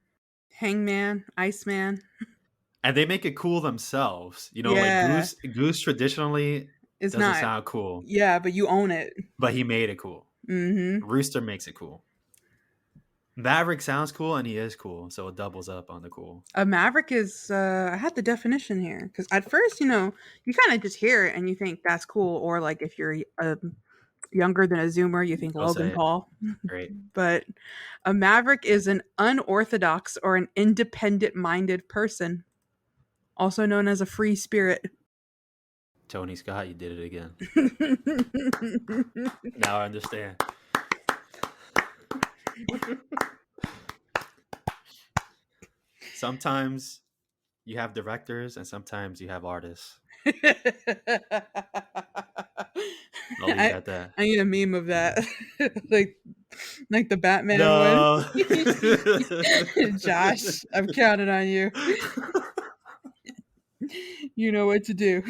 Hangman, Iceman. and they make it cool themselves. Like Yeah, Goose traditionally it's doesn't not. sound cool, Yeah, but you own it. but he made it cool. Mm-hmm. Rooster makes it cool. Maverick sounds cool, and he is cool, so it doubles up on the cool. A Maverick is. I had the definition here because at first, you kind of just hear it and you think that's cool, or like if you're younger than a Zoomer, you think Go Logan say it. Paul. Great. But a Maverick is an unorthodox or an independent-minded person, also known as a free spirit. Tony Scott, you did it again. Now I understand. Sometimes you have directors, and sometimes you have artists. I'll leave it I, at that. I need a meme of that, like the Batman one. No. Josh, I'm counting on you. You know what to do.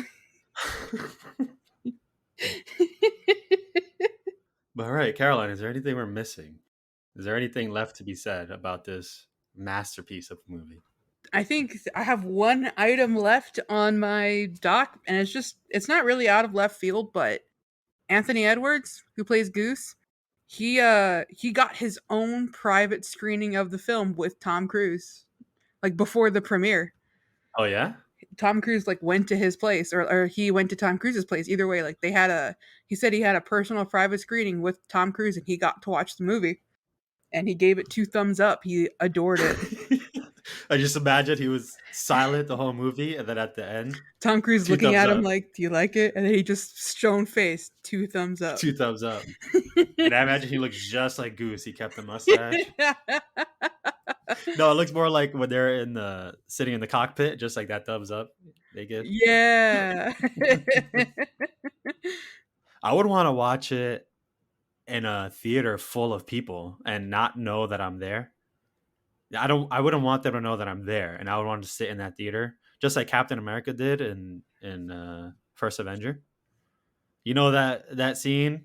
But all right, Caroline, is there anything we're missing? Is there anything left to be said about this masterpiece of a movie? I think I have one item left on my doc, and it's not really out of left field, but Anthony Edwards, who plays Goose, he got his own private screening of the film with Tom Cruise, like before the premiere. Oh yeah? Tom Cruise like went to his place, or he went to Tom Cruise's place. Either way, like he said he had a personal private screening with Tom Cruise, and he got to watch the movie, and he gave it 2 thumbs up. He adored it. I just imagine he was silent the whole movie, and then at the end, Tom Cruise 2 looking thumbs at him up. like, "Do you like it?" And then he just stone faced 2 thumbs up. 2 thumbs up. And I imagine he looks just like Goose. He kept the mustache. No, it looks more like when they're sitting in the cockpit, just like that thumbs up they give. Yeah. I would want to watch it in a theater full of people and not know that I'm there. I wouldn't want them to know that I'm there, and I would want to sit in that theater, just like Captain America did in First Avenger. You know that scene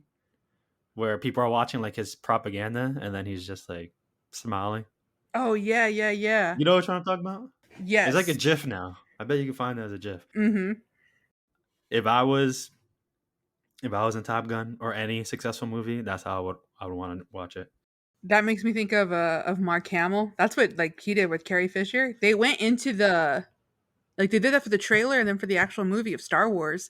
where people are watching like his propaganda, and then he's just like smiling. Oh, yeah, yeah, yeah. You know what I'm talking about? It's like a Yes. GIF now. I bet you can find it as a GIF. Mhm. If I was if I was in Top Gun or any successful movie, that's how I would want to watch it. That makes me think of Mark Hamill. That's what, like, he did with Carrie Fisher. They went into the like, they did that for the trailer and then for the actual movie of Star Wars.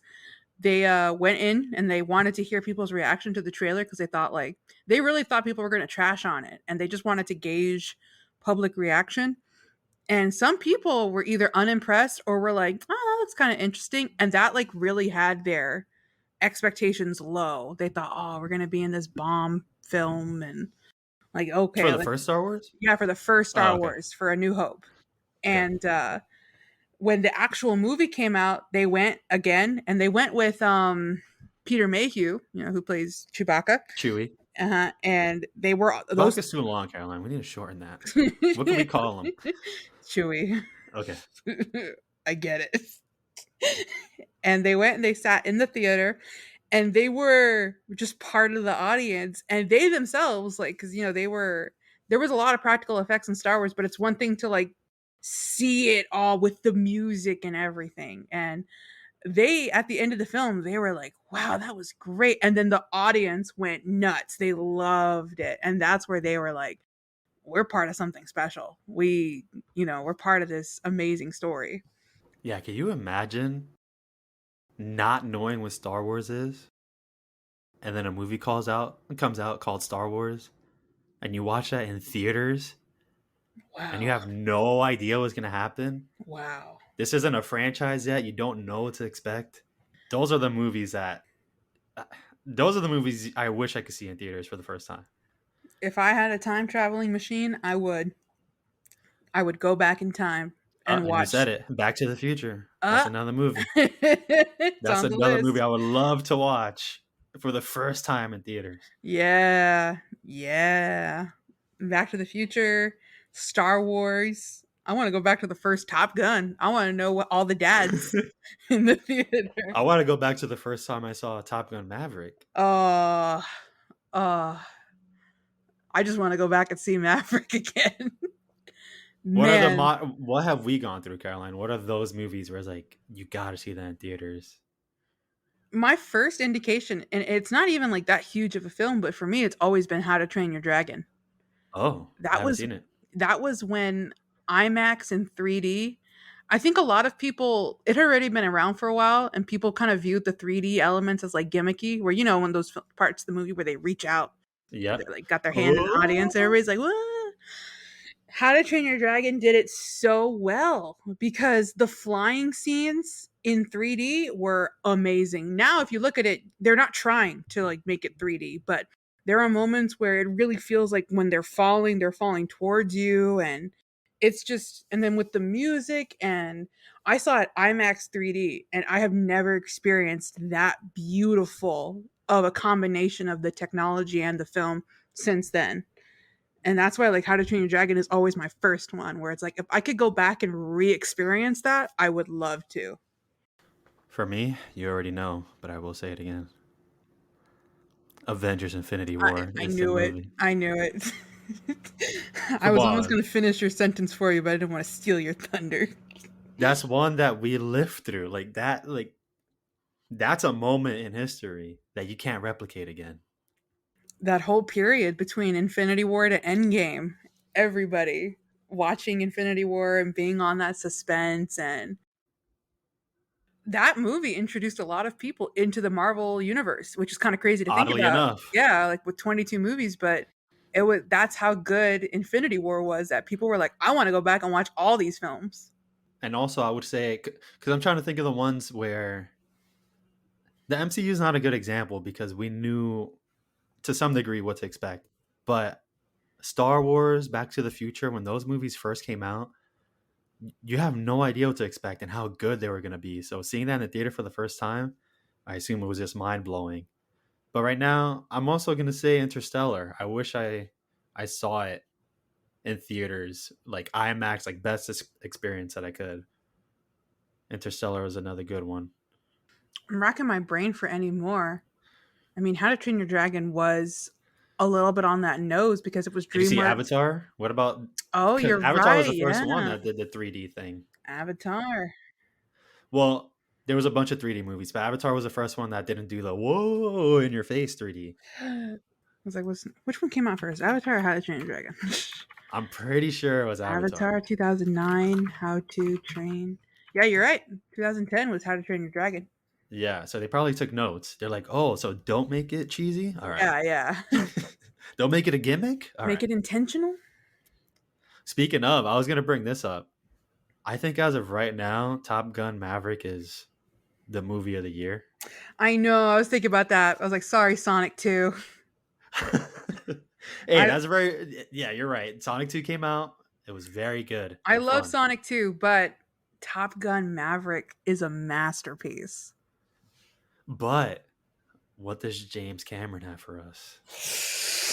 They, went in and they wanted to hear people's reaction to the trailer because they thought, like they really thought people were gonna trash on it, and they just wanted to gauge public reaction. And some people were either unimpressed or were like, "Oh, that looks kinda interesting," and that, like, really had their expectations low. They thought, "Oh, we're gonna be in this bomb film," and, like, For okay, the like first Star Wars? yeah, for the first Oh, Star okay. Wars, for A New Hope. Okay. And, when the actual movie came out, they went again, and they went with, Peter Mayhew, who plays Chewbacca, Chewie. and they were those Chewbacca's too long, Caroline. We need to shorten that. What can we call him? Chewy. Okay. I get it. And they went and they sat in the theater, and they were just part of the audience, and they themselves, like, because there was a lot of practical effects in Star Wars, but it's one thing to, like, see it all with the music and everything. And they, at the end of the film, they were like, wow, that was great. And then the audience went nuts. They loved it. And that's where they were like, we're part of something special. We're part of this amazing story. Yeah, can you imagine not knowing what Star Wars is, and then a movie comes out called Star Wars, and you watch that in theaters, and you Wow. have no idea what's gonna happen? Wow. This isn't a franchise yet. You don't know what to expect. Those are the movies that. uh, Those are the movies I wish I could see in theaters for the first time. If I had a time traveling machine, I would go back in time and And you watch. said it. Back to the Future. That's uh another movie. it's That's on the another movie list. I would love to watch for the first time in theaters. Yeah. Yeah. Back to the Future, Star Wars. I want to go back to the first Top Gun. I want to know what all the dads in the theater. I want to go back to the first time I saw Top Gun Maverick. Uh uh I just want to go back and see Maverick again. Man, What have we gone through, Caroline? What are those movies where it's like you got to see that in theaters? my first indication, and it's not even like that huge of a film, but for me it's always been How to Train Your Dragon. Oh, I That haven't was seen it. that was when IMAX and 3D. I think a lot of people, it had already been around for a while, and people kind of viewed the 3D elements as like gimmicky, where when those parts of the movie where they reach out, where Yep. they're like got their hand in the audience, Oh. everybody's like, what? How to Train Your Dragon did it so well because the flying scenes in 3D were amazing. Now, if you look at it, they're not trying to like make it 3D, but there are moments where it really feels like when they're falling towards you, and it's just, and then with the music, and I saw it IMAX 3D, and I have never experienced that beautiful of a combination of the technology and the film since then. And that's why, like, How to Train Your Dragon is always my first one, where it's like if I could go back and re-experience that, I would love to. For me, you already know, but I will say it again. Avengers Infinity I, War I is the knew it. movie. I knew it. I Come was almost on. going to finish your sentence for you, but I didn't want to steal your thunder. That's one that we lived through. That's a moment in history that you can't replicate again. That whole period between Infinity War to Endgame, everybody watching Infinity War and being on that suspense, and that movie introduced a lot of people into the Marvel universe, which is kind of crazy to think Oddly about. enough. Yeah, like with 22 movies, but that's how good Infinity War was, that people were like, I want to go back and watch all these films. And also I would say, because I'm trying to think of the ones where the MCU is not a good example because we knew to some degree what to expect. But Star Wars, Back to the Future, when those movies first came out, you have no idea what to expect and how good they were going to be. So seeing that in the theater for the first time, I assume it was just mind blowing. But right now, I'm also going to say Interstellar. I wish I saw it in theaters, like IMAX, like best experience that I could. Interstellar is another good one. I'm racking my brain for any more. I mean, How to Train Your Dragon was a little bit on that nose because it was Did you see DreamWorks. Avatar? What about? Oh, Because you're Avatar was right. the first one Yeah. that did the 3D thing. Avatar. Well, there was a bunch of 3D movies, but Avatar was the first one that didn't do the whoa in your face 3D. I was like, which one came out first? Avatar or How to Train Your Dragon? I'm pretty sure it was Avatar. Avatar 2009, How to Train. Yeah, you're right. 2010 was How to Train Your Dragon. Yeah, so they probably took notes. They're like, "Oh, so don't make it cheesy. All right, Yeah, yeah. don't make it a gimmick. All Make right." it intentional. Speaking of, I was gonna bring this up. I think as of right now, Top Gun Maverick is the movie of the year. I know. I was thinking about that. I was like, sorry, Sonic 2. Hey, I that's very yeah. You're right. Sonic 2 came out. It was very good I and love fun. Sonic 2, but Top Gun Maverick is a masterpiece. But what does James Cameron have for us?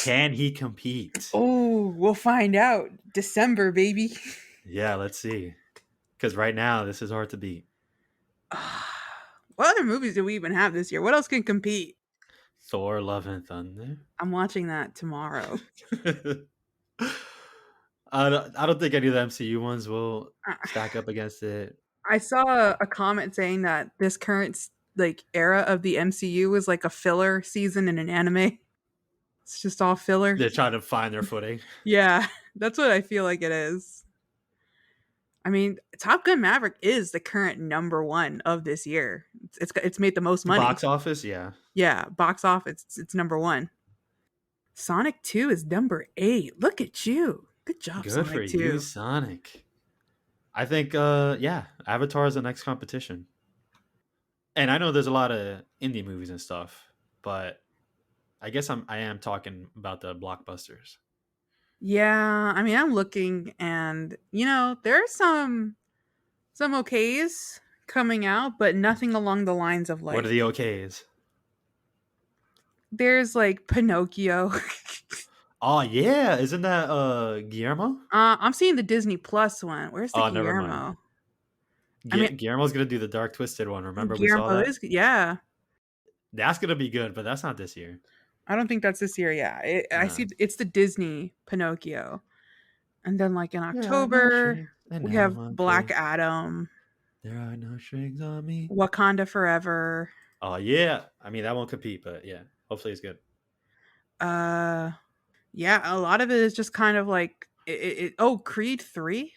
Can he compete? Oh, we'll find out. December, baby. Yeah, let's see. Because right now, this is hard to beat. What other movies do we even have this year? What else can compete? Thor: Love and Thunder. I'm watching that tomorrow. I don't think any of the MCU ones will Uh, stack up against it. I saw a comment saying that this current like era of the MCU is like a filler season in an anime. It's just all filler. They're trying to find their footing. Yeah, that's what I feel like it is. I mean, Top Gun Maverick is the current number one of this year. It's made the most The money. box office, yeah. Yeah, box office, it's number one. Sonic 2 is number 8. Look at you. Good job, Good for Sonic you, 2. Sonic. I think, yeah, Avatar is the next competition. And I know there's a lot of indie movies and stuff, but I guess I am talking about the blockbusters. Yeah, I mean, I'm looking and there are some okays coming out, but nothing along the lines of What are like the OKs? there's like Pinocchio. Oh yeah, isn't that Guillermo? I'm seeing the Disney Plus one. Where's the Oh, never mind. Guillermo? I mean, Guillermo's gonna do the Dark Twisted one. Remember we saw Guillermo that? is yeah. That's gonna be good, but that's not this year. I don't think that's this year. Yeah, I No. see it's the Disney Pinocchio, and then like in There are no October strings, and we now have I'm Black free. Adam, There are no strings on me. Wakanda Forever. Oh yeah, I mean that won't compete, but yeah, hopefully it's good. Uh, yeah, a lot of it is just kind of like oh, Creed 3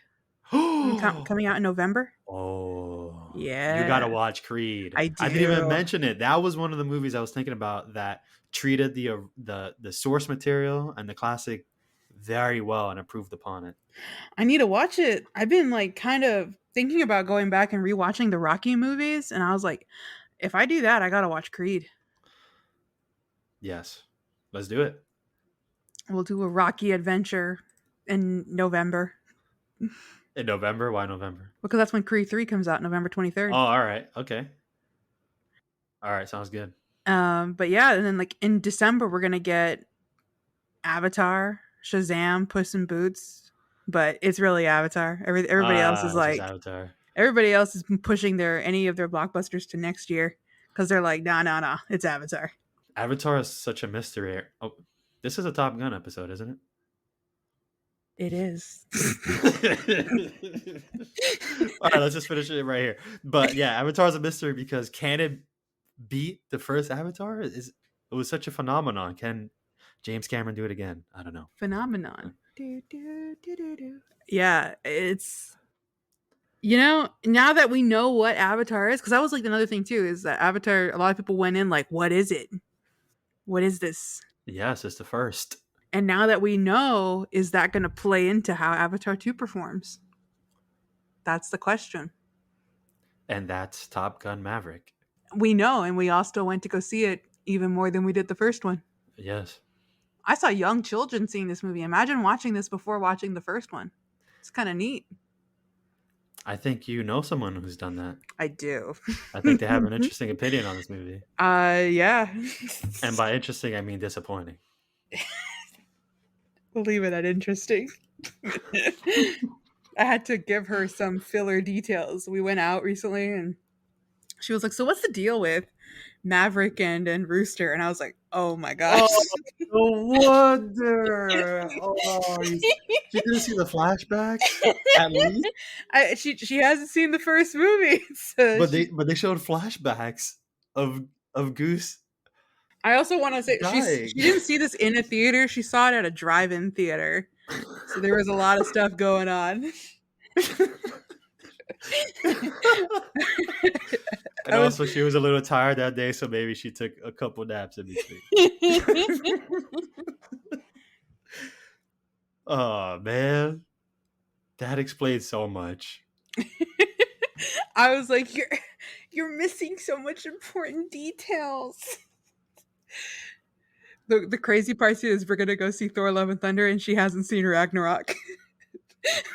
coming out in November. Oh, you gotta Yeah, watch Creed. I I didn't even do. mention it. That was one of the movies I was thinking about that treated the source material and the classic very well and improved upon it. I need to watch it. I've been like kind of thinking about going back and rewatching the Rocky movies, and I was like, if I do that, I gotta watch Creed. Yes, let's do it We'll do a Rocky adventure in November in November. Why November? because that's when Creed 3 comes out, November Oh, 23rd. all right, okay, all right, sounds good. But yeah, and then like in December we're gonna get Avatar, Shazam, Puss in Boots, but it's really Avatar. Everybody else is It's just like Avatar. everybody else is pushing their any of their blockbusters to next year because they're like, nah, nah, nah, it's Avatar. Avatar is such a mystery. Oh, this is a Top Gun episode, isn't It is. it? All right, let's just finish it right here. But yeah, Avatar is a mystery because can it beat the first Avatar? It was such a phenomenon. Can James Cameron do it again? I don't know. Phenomenon. Do, do, do, do, do. Yeah, it's now that we know what Avatar is, because that was like another thing too, is that Avatar, a lot of people went in like, what is it? What is this? Yes, it's the first, And now that we know, is that going to play into how Avatar 2 performs? That's the question. and that's Top Gun Maverick. We know, and we all still went to go see it even more than we did the first one. Yes, I saw young children seeing this movie. Imagine watching this before watching the first one. It's kind of neat. I think you know someone who's done that. I do. I think they have an interesting opinion on this movie, Yeah. and by interesting, I mean disappointing. We'll leave it at interesting. I had to give her some filler details. We went out recently and she was like, so what's the deal with Maverick and Rooster, and I was like, oh my Oh, gosh. no wonder. Oh, she didn't see the flashbacks at least, She hasn't seen the first movie, so but she. they showed flashbacks of Goose I also want to say dying. she didn't see this in a theater. She saw it at a drive-in theater, so there was a lot of stuff going on. And I was. also, she was a little tired that day, so maybe she took a couple naps in between. Oh man, that explains so much. I was like, you're missing so much important details. The crazy part too is we're gonna go see Thor: Love and Thunder, and she hasn't seen Ragnarok.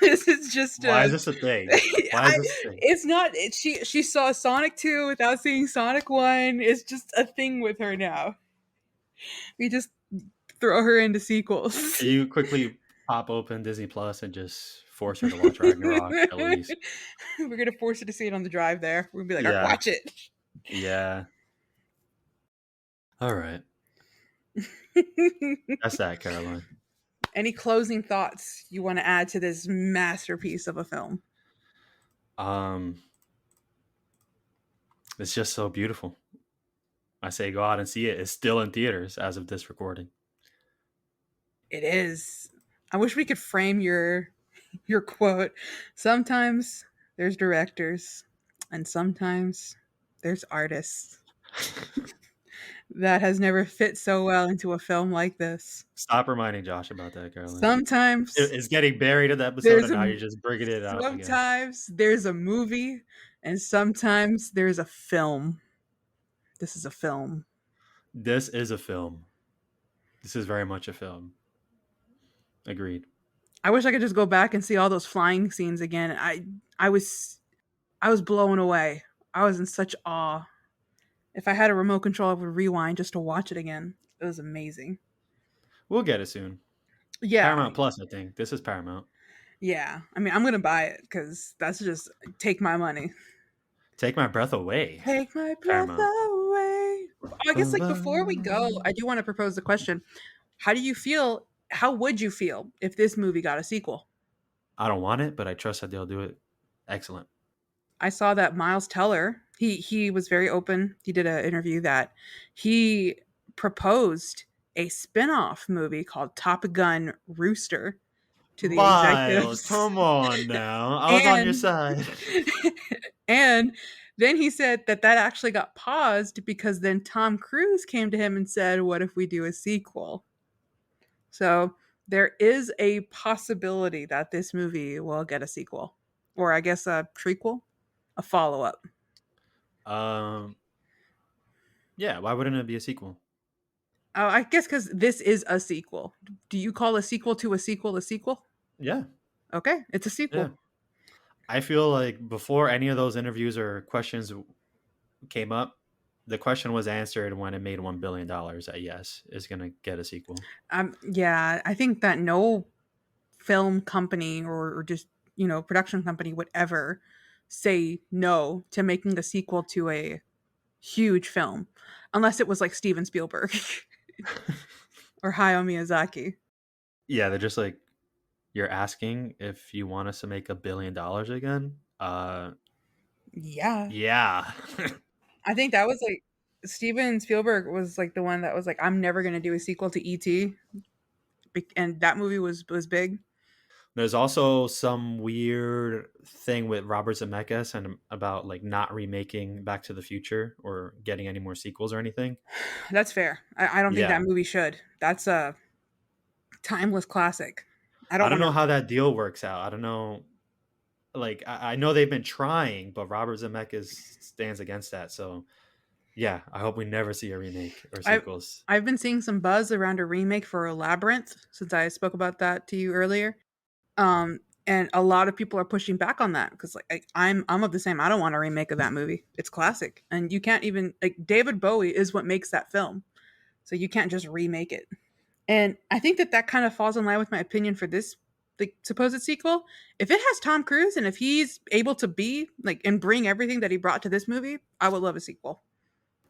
This is just Why is this a thing? Why is this a thing? it's not. She saw Sonic 2 without seeing Sonic 1. It's just a thing with her now. We just throw her into sequels. Can you quickly pop open Disney Plus and just force her to watch Ragnarok at least? We're gonna force her to see it on the drive there. We're gonna be like, "All right, Yeah, watch it." yeah. All right, that's that, Caroline. Any closing thoughts you want to add to this masterpiece of a film? It's just so beautiful. I say go out and see it. It's still in theaters as of this recording. It is. I wish we could frame your quote. Sometimes there's directors, and sometimes there's artists. That has never fit so well into a film like this. Stop reminding Josh about that, Caroline. Sometimes It's getting buried in the episode, there's and now a you're just bringing it out again. sometimes there's a movie, and sometimes there's a film. This is a film. This is a film. This is very much a film. Agreed. I wish I could just go back and see all those flying scenes again. I was blown away. I was in such awe. If I had a remote control, I would rewind just to watch it again. It was amazing. We'll get it soon. Yeah. Paramount Plus, I think. This is Paramount. Yeah. I mean, I'm going to buy it because that's just take my money. Take my breath away. Take my breath Paramount. away. I guess, like, before we go, I do want to propose the question. How do you feel? How would you feel if this movie got a sequel? I don't want it, but I trust that they'll do it excellent. I saw that Miles Teller, he was very open. He did an interview that he proposed a spin-off movie called Top Gun Rooster to the Miles, executives. come on now. I was on your side. And then he said that actually got paused because then Tom Cruise came to him and said, "What if we do a sequel?" So there is a possibility that this movie will get a sequel, or I guess a trequel, a follow-up. Yeah, why wouldn't it be a sequel? Oh, I guess because this is a sequel. Do you call a sequel to a sequel a sequel? Yeah. Okay, it's a sequel. Yeah. I feel like before any of those interviews or questions came up, the question was answered when it made $1 billion that yes, is going to get a sequel. Yeah, I think that no film company or just, production company would ever say no to making a sequel to a huge film, unless it was like Steven Spielberg or Hayao Miyazaki. Yeah, they're just like, you're asking if you want us to make $1 billion again? Yeah. Yeah. I think that was like Steven Spielberg was like the one that was like, I'm never going to do a sequel to E.T. And that movie was big. There's also some weird thing with Robert Zemeckis and about like not remaking Back to the Future or getting any more sequels or anything. That's fair. I don't think that movie should. That's a timeless classic. I don't know how that deal works out. I don't know. Like, I know they've been trying, but Robert Zemeckis stands against that. So, yeah, I hope we never see a remake or sequels. I've been seeing some buzz around a remake for Labyrinth since I spoke about that to you earlier. And a lot of people are pushing back on that because like I'm of the same. I don't want a remake of that movie. It's classic, and you can't even like David Bowie is what makes that film, so you can't just remake it. And I think that kind of falls in line with my opinion for this like supposed sequel. If it has Tom Cruise and if he's able to be like and bring everything that he brought to this movie, I would love a sequel.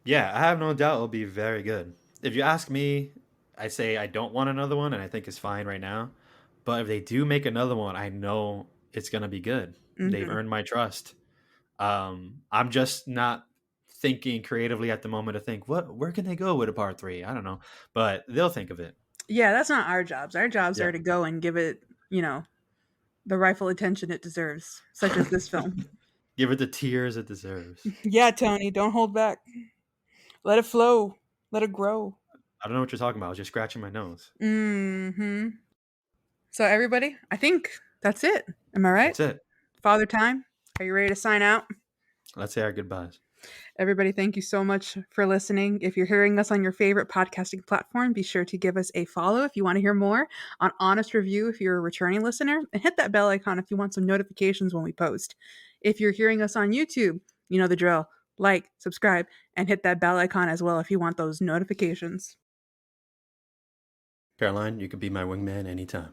Yeah, I have no doubt it'll be very good. If you ask me, I say I don't want another one, and I think it's fine right now. But if they do make another one, I know it's gonna be good. They've Mhm. earned my trust. I'm just not thinking creatively at the moment to think where can they go with a part three? I don't know, but they'll think of it. Yeah, that's not our jobs. Our jobs Yeah, are to go and give it, the rightful attention it deserves, such as this film. give it the tears it deserves. Yeah, Tony, don't hold back. Let it flow. Let it grow. I don't know what you're talking about. I was just scratching my nose. Mhm. So everybody, I think that's it. Am I right? That's it. Father Time, are you ready to sign out? Let's say our goodbyes. Everybody, thank you so much for listening. If you're hearing us on your favorite podcasting platform, be sure to give us a follow if you want to hear more, on Honest Review if you're a returning listener, and hit that bell icon if you want some notifications when we post. If you're hearing us on YouTube, you know the drill. Like, subscribe, and hit that bell icon as well if you want those notifications. Caroline, you could be my wingman anytime.